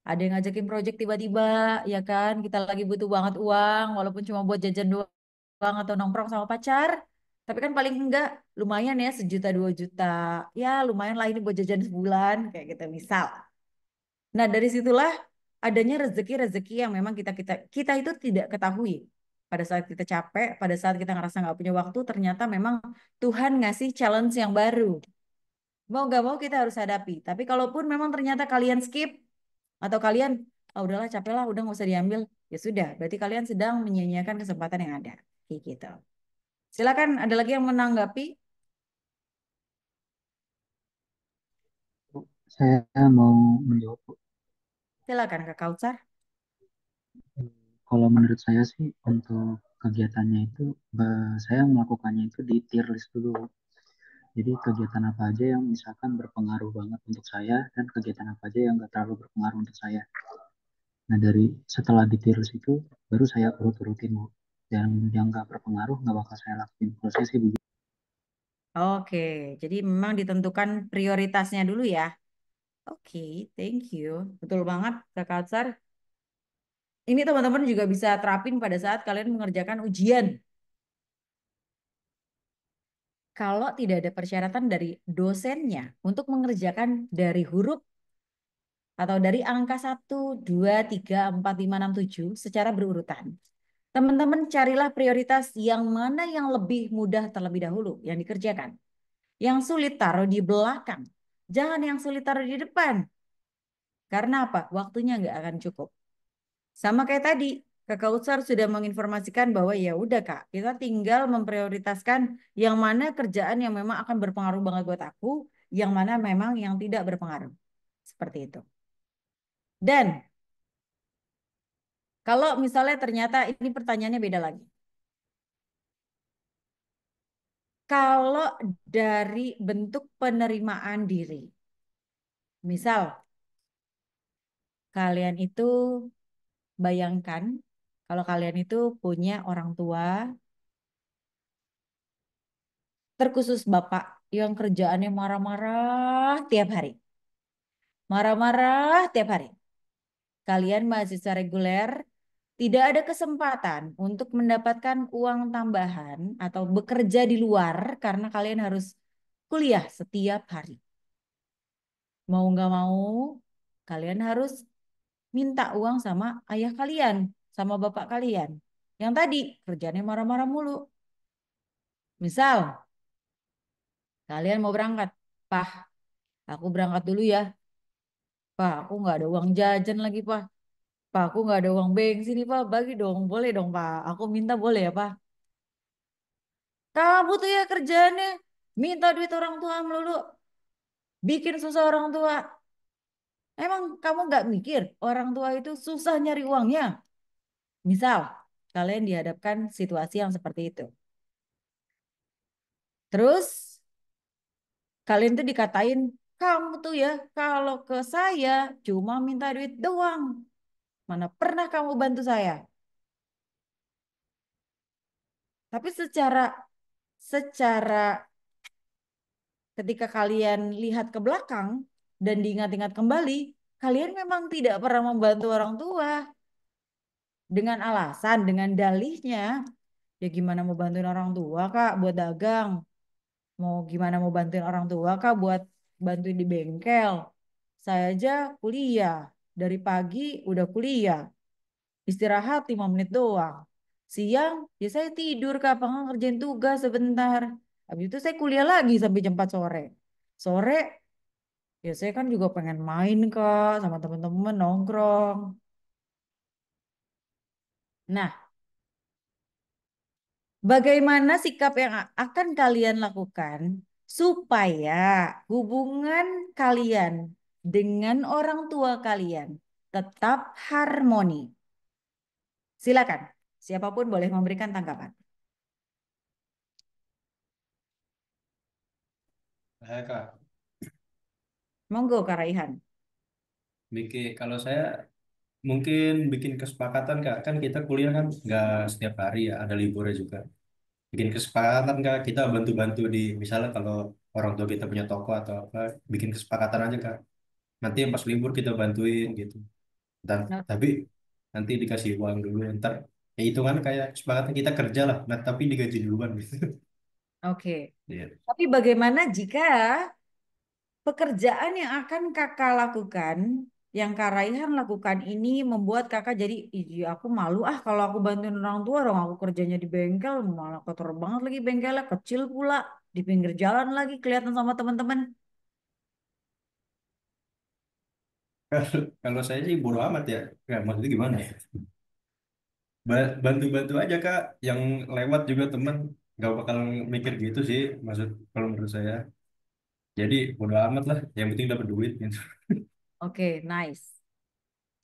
Ada yang ngajakin project tiba-tiba, ya kan? Kita lagi butuh banget uang, walaupun cuma buat jajan doang atau nongkrong sama pacar. Tapi kan paling enggak lumayan ya 1 juta 2 juta. Ya lumayan lah ini buat jajan sebulan, kayak gitu misal. Nah, dari situlah adanya rezeki-rezeki yang memang kita itu tidak ketahui. Pada saat kita capek, pada saat kita ngerasa nggak punya waktu, ternyata memang Tuhan ngasih challenge yang baru. Mau nggak mau kita harus hadapi. Tapi kalaupun memang ternyata kalian skip atau kalian, ah udahlah capek lah, udah nggak usah diambil, ya sudah. Berarti kalian sedang menyia-nyiakan kesempatan yang ada. Kayak gitu. Silakan, ada lagi yang menanggapi? Bu, saya mau menjawab, Bu. Silakan Kak Kautsar. Kalau menurut saya sih untuk kegiatannya itu saya melakukannya itu di tier list dulu. Jadi kegiatan apa aja yang misalkan berpengaruh banget untuk saya dan kegiatan apa aja yang nggak terlalu berpengaruh untuk saya. Nah dari setelah di tier list itu baru saya urut-urutin, Bu. Dan yang nggak berpengaruh nggak bakal saya lakuin. Kalau saya sih begitu. Oke, jadi memang ditentukan prioritasnya dulu ya. Oke, thank you. Betul banget Kak Kautsar. Ini teman-teman juga bisa terapin pada saat kalian mengerjakan ujian. Kalau tidak ada persyaratan dari dosennya untuk mengerjakan dari huruf atau dari angka 1, 2, 3, 4, 5, 6, 7 secara berurutan. Teman-teman carilah prioritas yang mana yang lebih mudah terlebih dahulu yang dikerjakan. Yang sulit taruh di belakang. Jangan yang sulit taruh di depan. Karena apa? Waktunya nggak akan cukup. Sama kayak tadi, Kakak Utsar sudah menginformasikan bahwa ya udah Kak, kita tinggal memprioritaskan yang mana kerjaan yang memang akan berpengaruh banget buat aku, yang mana memang yang tidak berpengaruh. Seperti itu. Dan kalau misalnya ternyata ini pertanyaannya beda lagi. Kalau dari bentuk penerimaan diri, misal kalian itu bayangkan kalau kalian itu punya orang tua, terkhusus bapak yang kerjaannya marah-marah tiap hari. Marah-marah tiap hari. Kalian mahasiswa reguler tidak ada kesempatan untuk mendapatkan uang tambahan atau bekerja di luar karena kalian harus kuliah setiap hari. Mau nggak mau, kalian harus minta uang sama ayah kalian, sama bapak kalian. Yang tadi kerjanya marah-marah mulu. Misal, kalian mau berangkat. Pah, aku berangkat dulu ya. Pak, aku nggak ada uang jajan lagi, Pak. Pak, aku nggak ada uang bensin nih, Pak. Bagi dong, boleh dong, Pak. Aku minta boleh ya, Pak. Kamu tuh ya kerjaannya minta duit orang tua melulu, bikin susah orang tua. Emang kamu nggak mikir orang tua itu susah nyari uangnya? Misal, kalian dihadapkan situasi yang seperti itu. Terus kalian tuh dikatain, kamu tuh ya kalau ke saya cuma minta duit doang. Mana pernah kamu bantu saya? Tapi secara ketika kalian lihat ke belakang dan diingat-ingat kembali, kalian memang tidak pernah membantu orang tua dengan alasan, dengan dalihnya, ya gimana mau bantuin orang tua, Kak, buat dagang. Mau gimana mau bantuin orang tua, Kak, buat bantuin di bengkel. Saya aja kuliah, dari pagi udah kuliah, istirahat 5 menit doang. Siang, ya saya tidur, Kak, pengen ngerjain tugas sebentar. Habis itu saya kuliah lagi sampai jam 4 sore. Sore, ya saya kan juga pengen main, Kak, sama teman-teman nongkrong. Nah, bagaimana sikap yang akan kalian lakukan supaya hubungan kalian dengan orang tua kalian tetap harmoni? Silakan, siapapun boleh memberikan tanggapan. Kak, Monggo, Kak Raihan. kalau saya mungkin bikin kesepakatan Kak, kan kita kuliah kan nggak setiap hari ya, ada liburnya juga. Bikin kesepakatan Kak, kita bantu-bantu di, misalnya kalau orang tua kita punya toko atau apa, bikin kesepakatan aja Kak. Nanti yang pas libur kita bantuin gitu. Dan Nah, tapi nanti dikasih uang dulu, ntar ya hitungan kayak kesepakatan kita kerja lah, nah tapi digaji duluan gitu. oke. Iya. Tapi bagaimana jika pekerjaan yang akan kakak lakukan, yang Kak Raihan lakukan ini membuat kakak jadi, ih aku malu ah kalau aku bantuin orang tua dong, aku kerjanya di bengkel, malah kotor banget lagi bengkelnya, kecil pula, di pinggir jalan lagi kelihatan sama teman-teman. Kalau saya sih bodo amat ya, ya maksudnya gimana ya? Bantu-bantu aja Kak, yang lewat juga temen nggak bakal mikir gitu sih, maksud kalau menurut saya. Jadi bodo amat lah, yang penting dapat duit gitu. Oke, nice.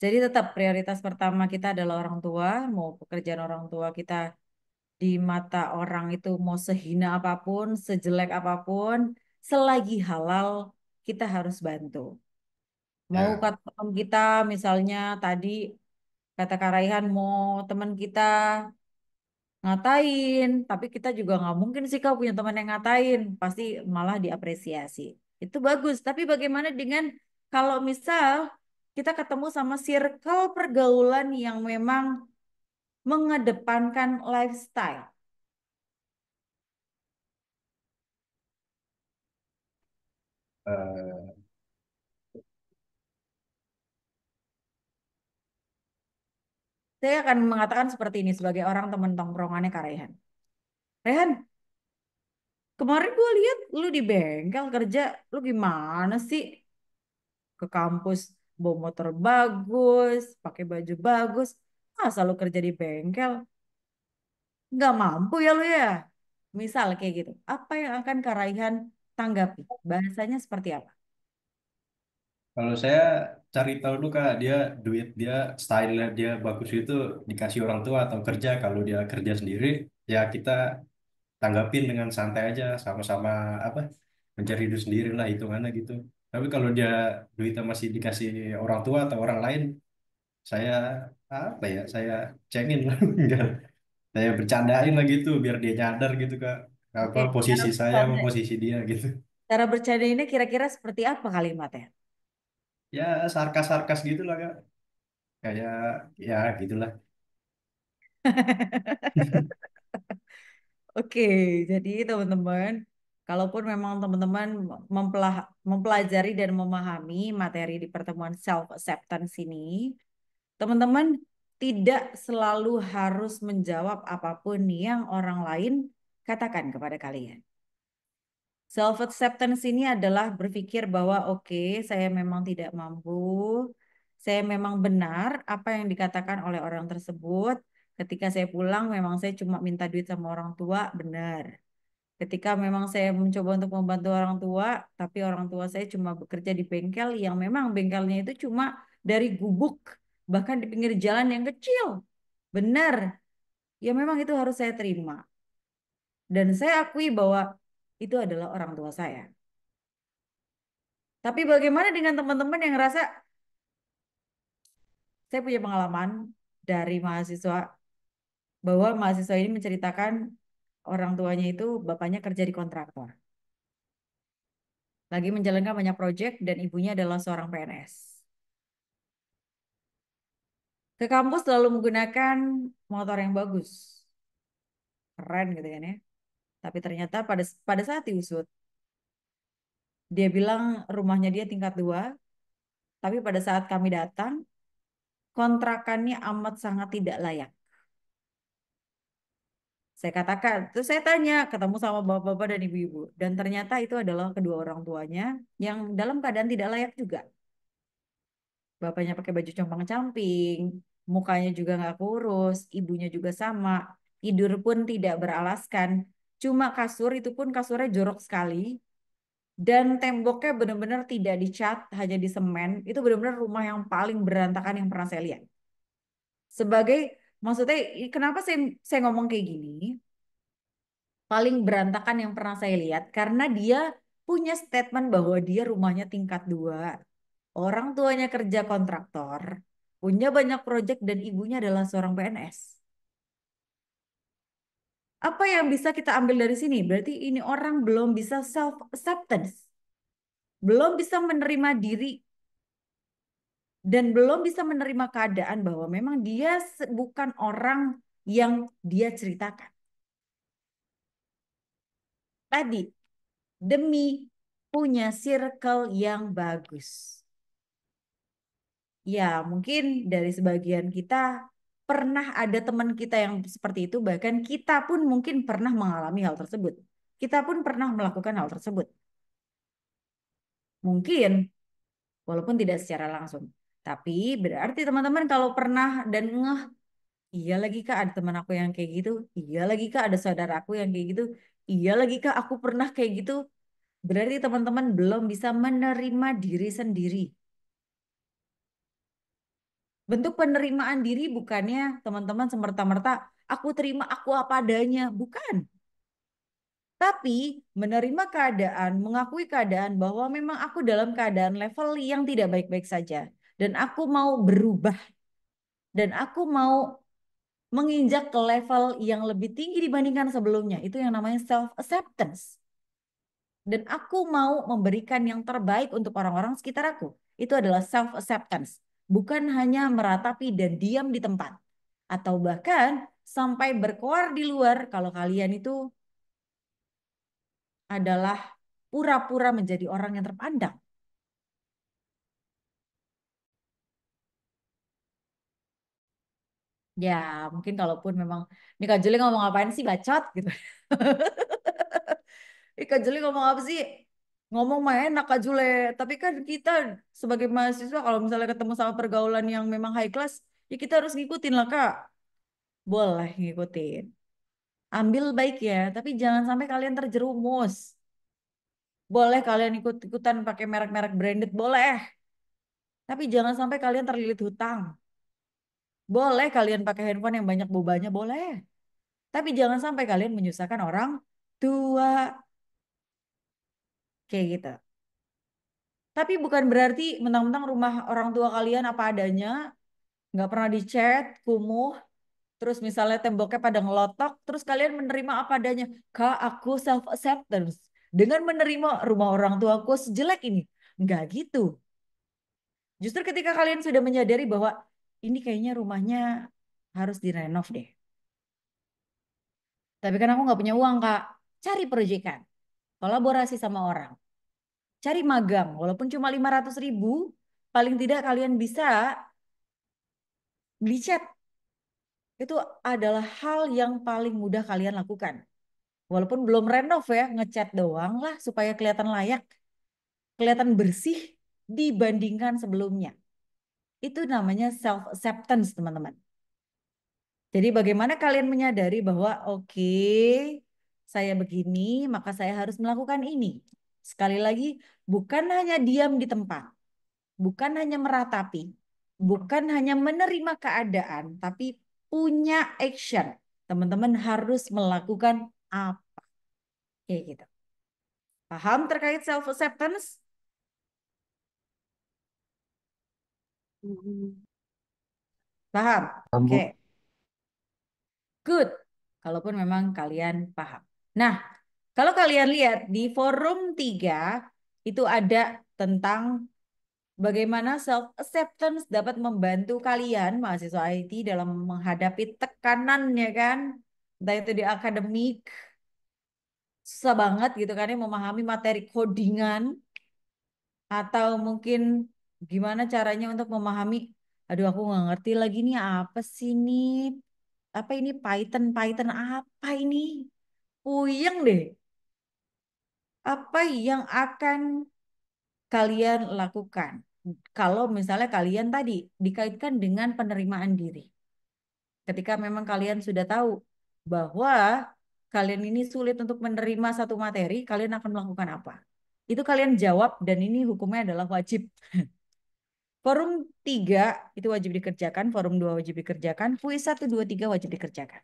Jadi tetap prioritas pertama kita adalah orang tua, mau pekerjaan orang tua kita di mata orang itu mau sehina apapun, sejelek apapun, selagi halal kita harus bantu. Mau Ya, kata teman kita misalnya tadi kata Kak Raihan mau teman kita ngatain, tapi kita juga nggak mungkin sih kau punya teman yang ngatain, pasti malah diapresiasi. Itu bagus, tapi bagaimana dengan kalau misal kita ketemu sama circle pergaulan yang memang mengedepankan lifestyle. eh, Saya akan mengatakan seperti ini sebagai orang teman tongkrongannya Kak Rehan. Rehan, kemarin gue lihat lu di bengkel kerja, lu gimana sih? Ke kampus bawa motor bagus, pakai baju bagus, masa lu kerja di bengkel? Nggak mampu ya lu ya? Misal kayak gitu. Apa yang akan Kak Raihan tanggapi? Bahasanya seperti apa? kalau saya cari tahu dulu Kak, dia duit dia, style dia bagus itu dikasih orang tua atau kerja. Kalau dia kerja sendiri, ya kita tanggapin dengan santai aja, sama-sama apa, mencari duit sendiri lah hitungannya gitu. Tapi kalau dia duitnya masih dikasih orang tua atau orang lain, saya apa ya, saya cengin lah. Enggak, saya bercandain lah gitu biar dia nyadar gitu Kak, apa Oke, cara posisi saya sama bercanda, posisi dia gitu. cara bercanda ini kira-kira seperti apa kalimatnya? Ya sarkas-sarkas gitu lah Kak, kayak ya gitulah. Oke, jadi teman-teman, kalaupun memang teman-teman mempelajari dan memahami materi di pertemuan self acceptance ini, teman-teman tidak selalu harus menjawab apapun yang orang lain katakan kepada kalian. Self acceptance ini adalah berpikir bahwa oke, saya memang tidak mampu, saya memang benar apa yang dikatakan oleh orang tersebut. Ketika saya pulang memang saya cuma minta duit sama orang tua, benar. Ketika memang saya mencoba untuk membantu orang tua, tapi orang tua saya cuma bekerja di bengkel yang memang bengkelnya itu cuma dari gubuk, bahkan di pinggir jalan yang kecil. Benar, ya memang itu harus saya terima. Dan saya akui bahwa itu adalah orang tua saya. Tapi bagaimana dengan teman-teman yang ngerasa, saya punya pengalaman dari mahasiswa, bahwa mahasiswa ini menceritakan orang tuanya itu bapaknya kerja di kontraktor. Lagi menjalankan banyak proyek dan ibunya adalah seorang PNS. Ke kampus selalu menggunakan motor yang bagus. Keren gitu kan ya. Tapi ternyata pada saat diusut, dia bilang rumahnya dia tingkat 2, tapi pada saat kami datang, kontrakannya amat sangat tidak layak. Saya katakan, terus saya tanya, ketemu sama bapak-bapak dan ibu-ibu. Dan ternyata itu adalah kedua orang tuanya yang dalam keadaan tidak layak juga. Bapaknya pakai baju compang-camping, mukanya juga nggak kurus, ibunya juga sama. Tidur pun tidak beralaskan. Cuma kasur, itu pun kasurnya jorok sekali. Dan temboknya benar-benar tidak dicat, hanya di semen. Itu benar-benar rumah yang paling berantakan yang pernah saya lihat. Sebagai, maksudnya kenapa saya ngomong kayak gini? Paling berantakan yang pernah saya lihat karena dia punya statement bahwa dia rumahnya tingkat 2, orang tuanya kerja kontraktor, punya banyak proyek dan ibunya adalah seorang PNS. Apa yang bisa kita ambil dari sini? Berarti ini orang belum bisa self acceptance, belum bisa menerima diri dan belum bisa menerima keadaan bahwa memang dia bukan orang yang dia ceritakan. Tadi demi punya circle yang bagus. Ya, mungkin dari sebagian kita pernah ada teman kita yang seperti itu, bahkan kita pun mungkin pernah mengalami hal tersebut. Kita pun pernah melakukan hal tersebut. Mungkin, walaupun tidak secara langsung. Tapi berarti teman-teman kalau pernah dan ngeh, iya lagi Kak ada teman aku yang kayak gitu, iya lagi Kak ada saudara aku yang kayak gitu, iya lagi Kak aku pernah kayak gitu. Berarti teman-teman belum bisa menerima diri sendiri. Bentuk penerimaan diri bukannya teman-teman semerta-merta aku terima aku apa adanya, bukan. Tapi menerima keadaan, mengakui keadaan bahwa memang aku dalam keadaan level yang tidak baik-baik saja dan aku mau berubah dan aku mau menginjak ke level yang lebih tinggi dibandingkan sebelumnya. Itu yang namanya self acceptance. Dan aku mau memberikan yang terbaik untuk orang-orang sekitar aku. Itu adalah self acceptance. Bukan hanya meratapi dan diam di tempat. Atau bahkan sampai berkoar di luar kalau kalian itu adalah pura-pura menjadi orang yang terpandang. Ya, mungkin kalaupun memang ini Kak Juli ngomong apain sih bacot gitu. Ini Kak Juli ngomong apa sih? Ngomong mah enak Kak Jule. Tapi kan kita sebagai mahasiswa kalau misalnya ketemu sama pergaulan yang memang high class, ya kita harus ngikutin lah Kak. Boleh ngikutin. Ambil baik ya, tapi jangan sampai kalian terjerumus. Boleh kalian ikut-ikutan pakai merek-merek branded, boleh. Tapi jangan sampai kalian terlilit hutang. Boleh kalian pakai handphone yang banyak bobanya, boleh. Tapi jangan sampai kalian menyusahkan orang tua. Kayak gitu. Tapi bukan berarti mentang-mentang rumah orang tua kalian apa adanya, nggak pernah dicat, kumuh, terus misalnya temboknya pada ngelotok, terus kalian menerima apa adanya. Kak, aku self acceptance dengan menerima rumah orang tua aku sejelek ini. Nggak gitu. Justru ketika kalian sudah menyadari bahwa ini kayaknya rumahnya harus direnov deh. Tapi kan aku nggak punya uang, Kak. Cari proyekan. Kolaborasi sama orang. Cari magang. Walaupun cuma 500.000, paling tidak kalian bisa beli cat. Itu adalah hal yang paling mudah kalian lakukan. Walaupun belum renov ya, ngecat doang lah supaya kelihatan layak, kelihatan bersih dibandingkan sebelumnya. Itu namanya self acceptance, teman-teman. Jadi bagaimana kalian menyadari bahwa oke, saya begini, maka saya harus melakukan ini. Sekali lagi, bukan hanya diam di tempat, bukan hanya meratapi, bukan hanya menerima keadaan, tapi punya action. Teman-teman harus melakukan apa? Kayak gitu. Paham terkait self acceptance? Paham? Oke. Bu. Good. Kalaupun memang kalian paham. Nah, kalau kalian lihat di forum 3 itu ada tentang bagaimana self acceptance dapat membantu kalian mahasiswa IT dalam menghadapi tekanan ya kan. Entah itu di akademik, susah banget gitu kan ya memahami materi codingan atau mungkin gimana caranya untuk memahami, aduh aku nggak ngerti lagi nih apa sih nih, apa ini Python, Python apa ini? Puyeng deh. Apa yang akan kalian lakukan? Kalau misalnya kalian tadi dikaitkan dengan penerimaan diri. Ketika memang kalian sudah tahu bahwa kalian ini sulit untuk menerima satu materi, kalian akan melakukan apa? Itu kalian jawab dan ini hukumnya adalah wajib. Forum 3 itu wajib dikerjakan, forum 2 wajib dikerjakan, kuis 1, 2, 3 wajib dikerjakan.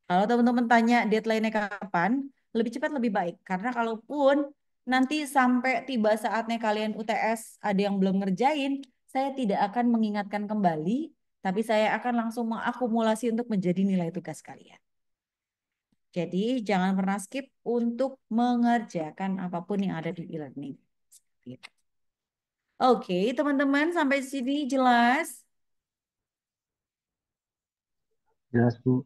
Kalau teman-teman tanya deadline-nya kapan, lebih cepat lebih baik. Karena kalaupun nanti sampai tiba saatnya kalian UTS ada yang belum ngerjain, saya tidak akan mengingatkan kembali, tapi saya akan langsung mengakumulasi untuk menjadi nilai tugas kalian. Jadi jangan pernah skip untuk mengerjakan apapun yang ada di e-learning. Gitu. Oke, teman-teman sampai sini jelas? Jelas, Bu.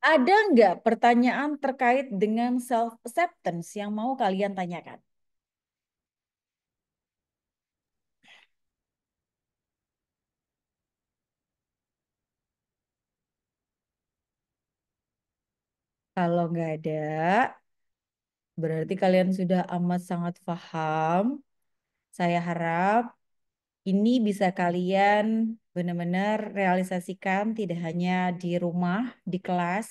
Ada nggak pertanyaan terkait dengan self acceptance yang mau kalian tanyakan? Kalau nggak ada, berarti kalian sudah amat sangat paham. Saya harap ini bisa kalian benar-benar realisasikan tidak hanya di rumah, di kelas,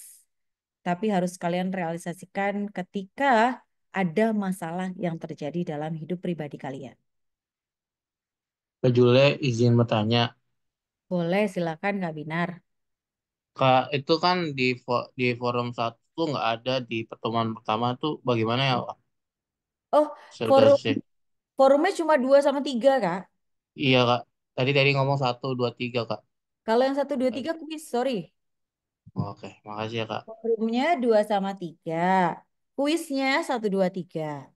tapi harus kalian realisasikan ketika ada masalah yang terjadi dalam hidup pribadi kalian. Kak Jule izin bertanya, Boleh, silakan Kak Binar. Kak itu kan di forum satu tuh nggak ada di pertemuan pertama tuh bagaimana ya Kak? Oh, forum Sergasi. forumnya cuma 2 sama 3 Kak. Iya Kak, tadi tadi ngomong 1, 2, 3 Kak. Kalau yang 1, 2, 3 kuis, sorry. Oke, makasih ya Kak. Forumnya 2 sama 3. Kuisnya 1, 2, 3.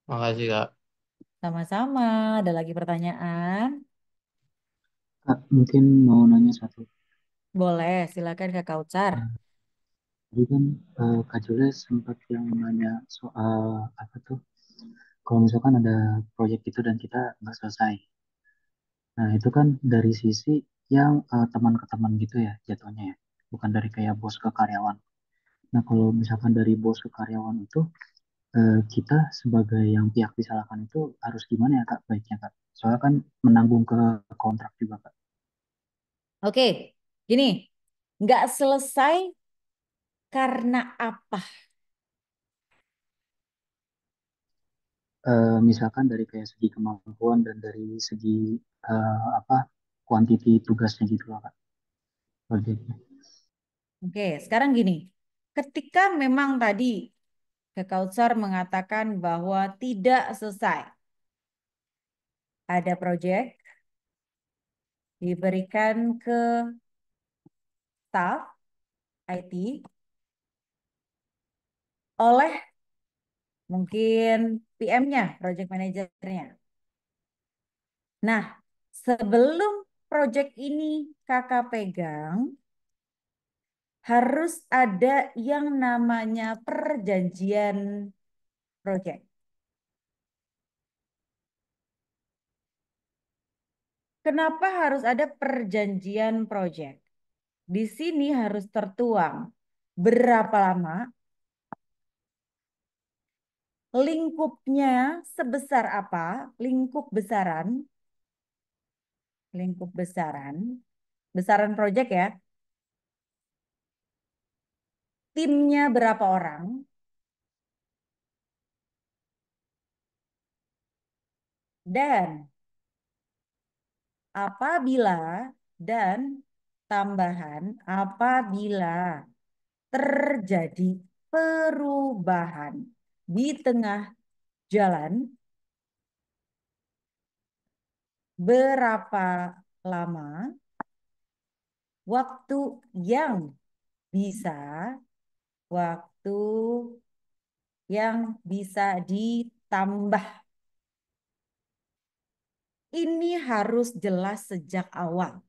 Makasih Kak. Sama-sama. Ada lagi pertanyaan? Kak, mungkin mau nanya satu. Boleh, silakan Kak Kautsar. Tadi kan Kak Jules sempat yang nanya soal apa tuh, kalau misalkan ada proyek itu dan kita nggak selesai. Nah, itu kan dari sisi yang teman ke teman gitu ya jatuhnya ya. Bukan dari kayak bos ke karyawan. Nah, kalau misalkan dari bos ke karyawan itu, kita sebagai yang pihak disalahkan itu harus gimana ya Kak baiknya Kak? Soalnya kan menanggung ke kontrak juga Kak. Oke, gini. Nggak selesai karena apa? Misalkan dari kayak segi kemampuan dan dari segi apa kuantiti tugasnya gitu loh Kak. Proyeknya. Oke, sekarang gini. Ketika memang tadi Kak Kautsar mengatakan bahwa tidak selesai. Ada proyek diberikan ke staff IT oleh mungkin PM-nya, project manajernya. Nah, sebelum proyek ini kakak pegang, harus ada yang namanya perjanjian proyek. Kenapa harus ada perjanjian proyek? Di sini harus tertuang berapa lama, lingkupnya sebesar apa, lingkup besaran proyek ya, timnya berapa orang, dan apabila dan tambahan apabila terjadi perubahan di tengah jalan, berapa lama waktu yang bisa waktu yang bisa ditambah. Ini harus jelas sejak awal.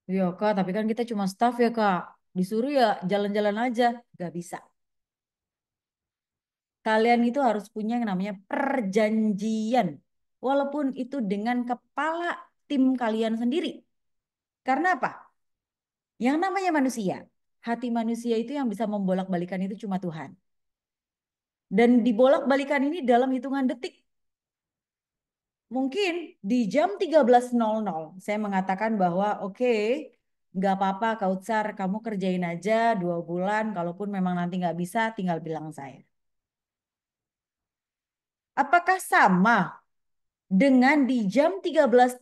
Ya Kak, tapi kan kita cuma staff ya Kak. Disuruh ya jalan-jalan aja. Gak bisa. Kalian itu harus punya yang namanya perjanjian. Walaupun itu dengan kepala tim kalian sendiri. Karena apa? Yang namanya manusia. Hati manusia itu yang bisa membolak-balikan itu cuma Tuhan. Dan dibolak-balikan ini dalam hitungan detik. Mungkin di jam 13.00 saya mengatakan bahwa oke, nggak apa-apa Kautsar, kamu kerjain aja 2 bulan. Kalaupun memang nanti nggak bisa, tinggal bilang saya. Apakah sama dengan di jam 13.05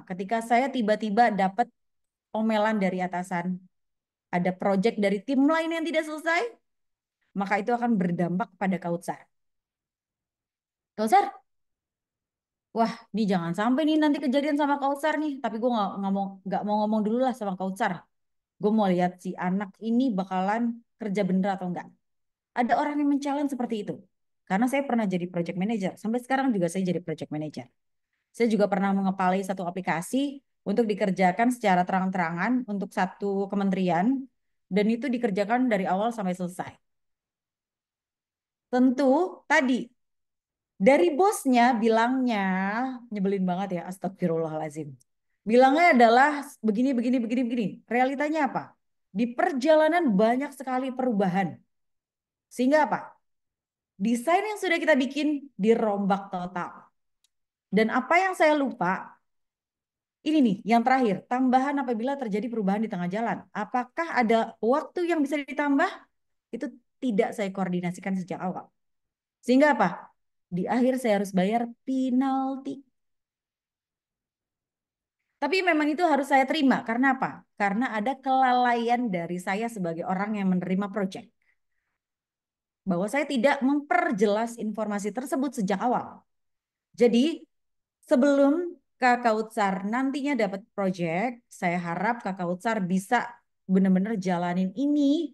ketika saya tiba-tiba dapat omelan dari atasan, ada proyek dari tim lain yang tidak selesai, maka itu akan berdampak pada Kautsar. Kautsar, wah, ini jangan sampai nih nanti kejadian sama Kautsar nih. Tapi gue nggak mau ngomong dulu lah sama Kautsar. Gue mau lihat si anak ini bakalan kerja bener atau enggak. Ada orang yang men-challenge seperti itu. Karena saya pernah jadi project manager. Sampai sekarang juga saya jadi project manager. Saya juga pernah mengepalai satu aplikasi untuk dikerjakan secara terang-terangan untuk satu kementerian. Dan itu dikerjakan dari awal sampai selesai. Tentu tadi dari bosnya bilangnya, nyebelin banget ya, astagfirullahaladzim. Bilangnya adalah begini, begini, begini, begini. Realitanya apa? Di perjalanan banyak sekali perubahan. Sehingga apa? Desain yang sudah kita bikin dirombak total. Dan apa yang saya lupa, ini nih yang terakhir, tambahan apabila terjadi perubahan di tengah jalan. Apakah ada waktu yang bisa ditambah? Itu tidak saya koordinasikan sejak awal. Sehingga apa? Di akhir saya harus bayar penalti. Tapi memang itu harus saya terima. Karena apa? Karena ada kelalaian dari saya sebagai orang yang menerima proyek. Bahwa saya tidak memperjelas informasi tersebut sejak awal. Jadi sebelum Kak Kautsar nantinya dapat proyek, saya harap Kak Kautsar bisa benar-benar jalanin ini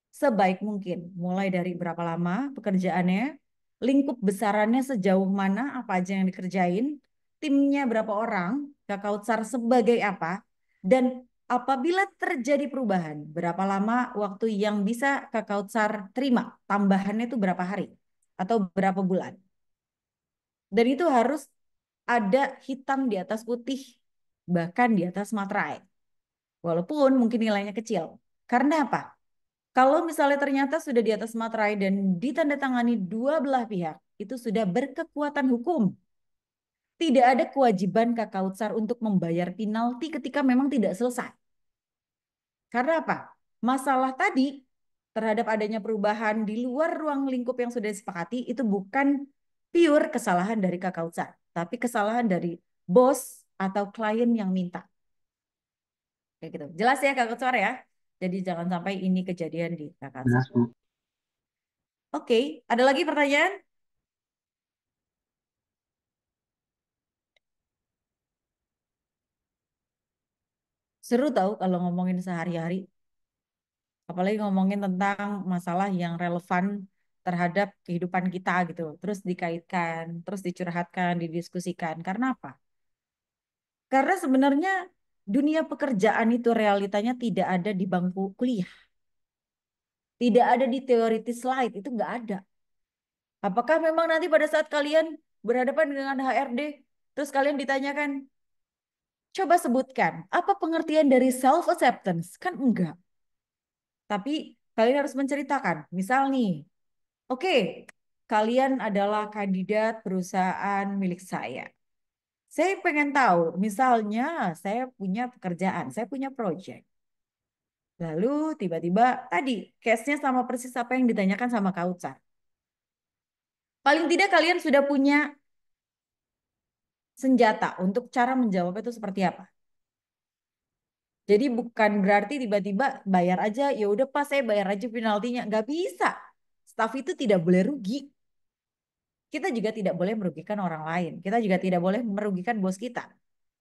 sebaik mungkin. Mulai dari berapa lama pekerjaannya, lingkup besarannya sejauh mana, apa aja yang dikerjain, timnya berapa orang, Kak Kautsar sebagai apa, dan apabila terjadi perubahan, berapa lama waktu yang bisa Kak Kautsar terima, tambahannya itu berapa hari atau berapa bulan. Dan itu harus ada hitam di atas putih, bahkan di atas materai. Walaupun mungkin nilainya kecil. Karena apa? Kalau misalnya ternyata sudah di atas materai dan ditandatangani dua belah pihak, itu sudah berkekuatan hukum. Tidak ada kewajiban Kak Kautsar untuk membayar penalti ketika memang tidak selesai. Karena apa? Masalah tadi terhadap adanya perubahan di luar ruang lingkup yang sudah disepakati itu bukan pure kesalahan dari Kak Kautsar, tapi kesalahan dari bos atau klien yang minta. Kayak gitu. Jelas ya Kak Kautsar ya? Jadi jangan sampai ini kejadian di Kak Kautsar. Jelas, Bu. Oke, ada lagi pertanyaan? Seru tahu kalau ngomongin sehari-hari. Apalagi ngomongin tentang masalah yang relevan terhadap kehidupan kita gitu. Terus dikaitkan, terus dicurhatkan, didiskusikan. Karena apa? Karena sebenarnya dunia pekerjaan itu realitanya tidak ada di bangku kuliah. Tidak ada di teori slide, itu nggak ada. Apakah memang nanti pada saat kalian berhadapan dengan HRD, terus kalian ditanyakan, Coba sebutkan, apa pengertian dari self-acceptance? Kan enggak. Tapi kalian harus menceritakan. Misal nih, oke, kalian adalah kandidat perusahaan milik saya. Saya pengen tahu, misalnya saya punya pekerjaan, saya punya project. Lalu tiba-tiba tadi case-nya sama persis apa yang ditanyakan sama Kak Utsar. Paling tidak kalian sudah punya senjata untuk cara menjawab itu seperti apa. Jadi bukan berarti tiba-tiba bayar aja, ya udah Pak saya bayar aja penaltinya. Nggak bisa. Staff itu tidak boleh rugi. Kita juga tidak boleh merugikan orang lain. Kita juga tidak boleh merugikan bos kita.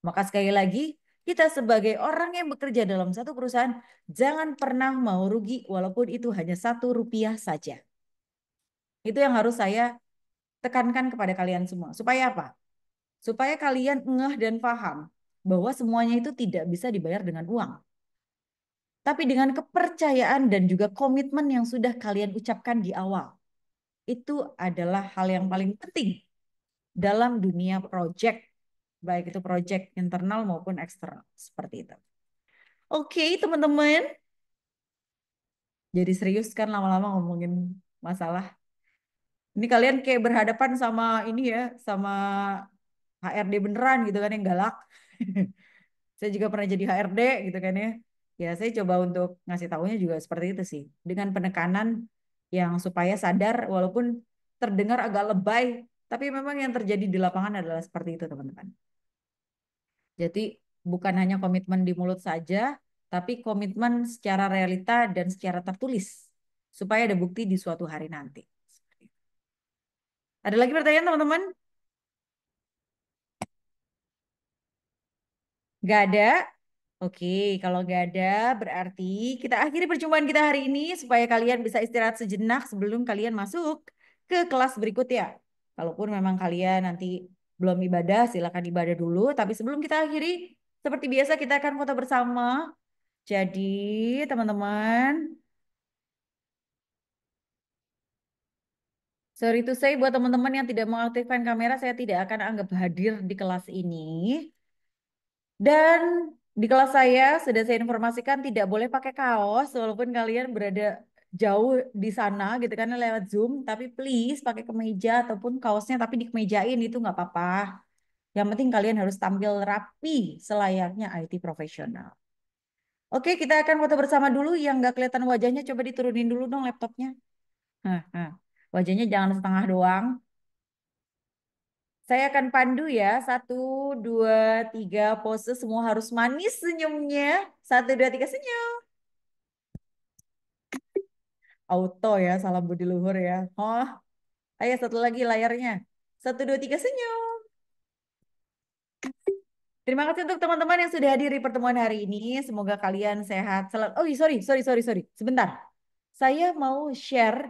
Maka sekali lagi, kita sebagai orang yang bekerja dalam satu perusahaan, jangan pernah mau rugi walaupun itu hanya Rp1 saja. Itu yang harus saya tekankan kepada kalian semua. Supaya apa? Supaya kalian ngeh dan paham bahwa semuanya itu tidak bisa dibayar dengan uang. Tapi dengan kepercayaan dan juga komitmen yang sudah kalian ucapkan di awal. Itu adalah hal yang paling penting dalam dunia project. Baik itu project internal maupun eksternal. Seperti itu. Oke, teman-teman. Jadi serius kan lama-lama ngomongin masalah. Ini kalian kayak berhadapan sama ini ya, sama HRD beneran gitu kan yang galak. Saya juga pernah jadi HRD gitu kan ya. Ya saya coba untuk ngasih taunya juga seperti itu sih. Dengan penekanan yang supaya sadar walaupun terdengar agak lebay, tapi memang yang terjadi di lapangan adalah seperti itu teman-teman. Jadi bukan hanya komitmen di mulut saja, tapi komitmen secara realita dan secara tertulis. Supaya ada bukti di suatu hari nanti. Ada lagi pertanyaan teman-teman? Gak ada? Oke, kalau nggak ada berarti kita akhiri perjumpaan kita hari ini supaya kalian bisa istirahat sejenak sebelum kalian masuk ke kelas berikutnya. Kalaupun memang kalian nanti belum ibadah, silakan ibadah dulu. Tapi sebelum kita akhiri, seperti biasa kita akan foto bersama. Jadi teman-teman, sorry to say buat teman-teman yang tidak mengaktifkan kamera, saya tidak akan anggap hadir di kelas ini. Dan di kelas saya sudah saya informasikan tidak boleh pakai kaos walaupun kalian berada jauh di sana gitu kan lewat Zoom. Tapi please pakai kemeja ataupun kaosnya tapi dikemejain itu nggak apa-apa. Yang penting kalian harus tampil rapi selayaknya IT profesional. Oke, kita akan foto bersama dulu. Yang nggak kelihatan wajahnya coba diturunin dulu dong laptopnya. Nah. Wajahnya jangan setengah doang. Saya akan pandu ya. 1, 2, 3 pose semua harus manis senyumnya. 1, 2, 3 senyum. Auto ya, salam budi luhur ya. Oh, ayo satu lagi layarnya. 1, 2, 3 senyum. Terima kasih untuk teman-teman yang sudah hadir di pertemuan hari ini. Semoga kalian sehat selalu. Oh, sorry. Sebentar. Saya mau share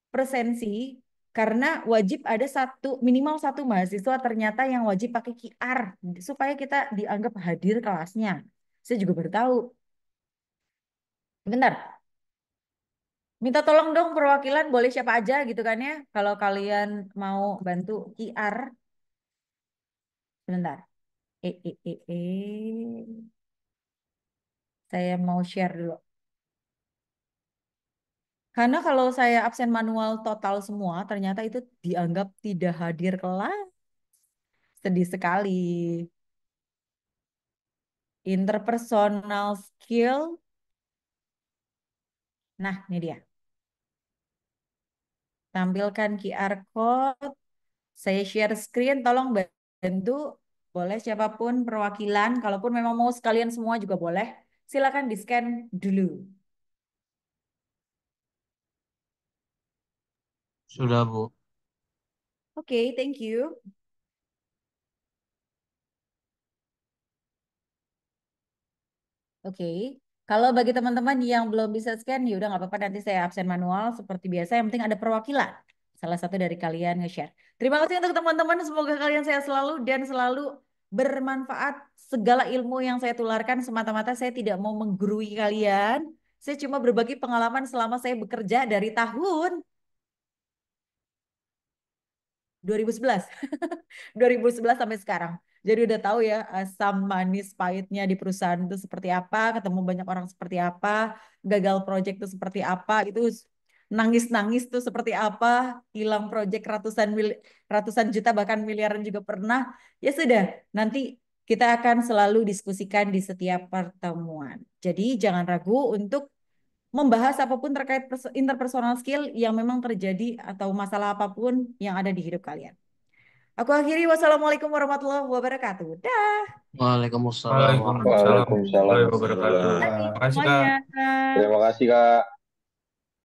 presensi karena wajib ada minimal satu mahasiswa ternyata yang wajib pakai QR supaya kita dianggap hadir kelasnya. Saya juga baru tahu. Bentar, minta tolong dong perwakilan boleh siapa aja gitu kan ya. Kalau kalian mau bantu QR, sebentar. Saya mau share dulu. Karena kalau saya absen manual total semua, ternyata itu dianggap tidak hadir kelas. Sedih sekali. Interpersonal skill. Nah, ini dia. Tampilkan QR code. Saya share screen. Tolong bantu. Boleh siapapun perwakilan. Kalaupun memang mau sekalian semua juga boleh. Silakan di-scan dulu. Sudah, Bu. Oke, thank you. Oke, kalau bagi teman-teman yang belum bisa scan, ya udah nggak apa-apa nanti saya absen manual seperti biasa. Yang penting ada perwakilan. Salah satu dari kalian nge-share. Terima kasih untuk teman-teman. Semoga kalian sehat selalu dan selalu bermanfaat. Segala ilmu yang saya tularkan semata-mata saya tidak mau menggurui kalian. Saya cuma berbagi pengalaman selama saya bekerja dari tahun 2011. 2011 sampai sekarang. Jadi udah tahu ya asam manis pahitnya di perusahaan itu seperti apa, ketemu banyak orang seperti apa, gagal project itu seperti apa, itu nangis-nangis tuh seperti apa, hilang project ratusan juta bahkan miliaran juga pernah. Ya sudah, nanti kita akan selalu diskusikan di setiap pertemuan. Jadi jangan ragu untuk membahas apapun terkait interpersonal skill yang memang terjadi atau masalah apapun yang ada di hidup kalian. Aku akhiri, wassalamualaikum warahmatullahi wabarakatuh. Dah. Waalaikumsalam Waalaikumsalam warahmatullahi Waalaikumsalam warahmatullahi warahmatullahi wabarakatuh. wabarakatuh. Lagi Makasih, Kak. semuanya. Terima kasih Kak.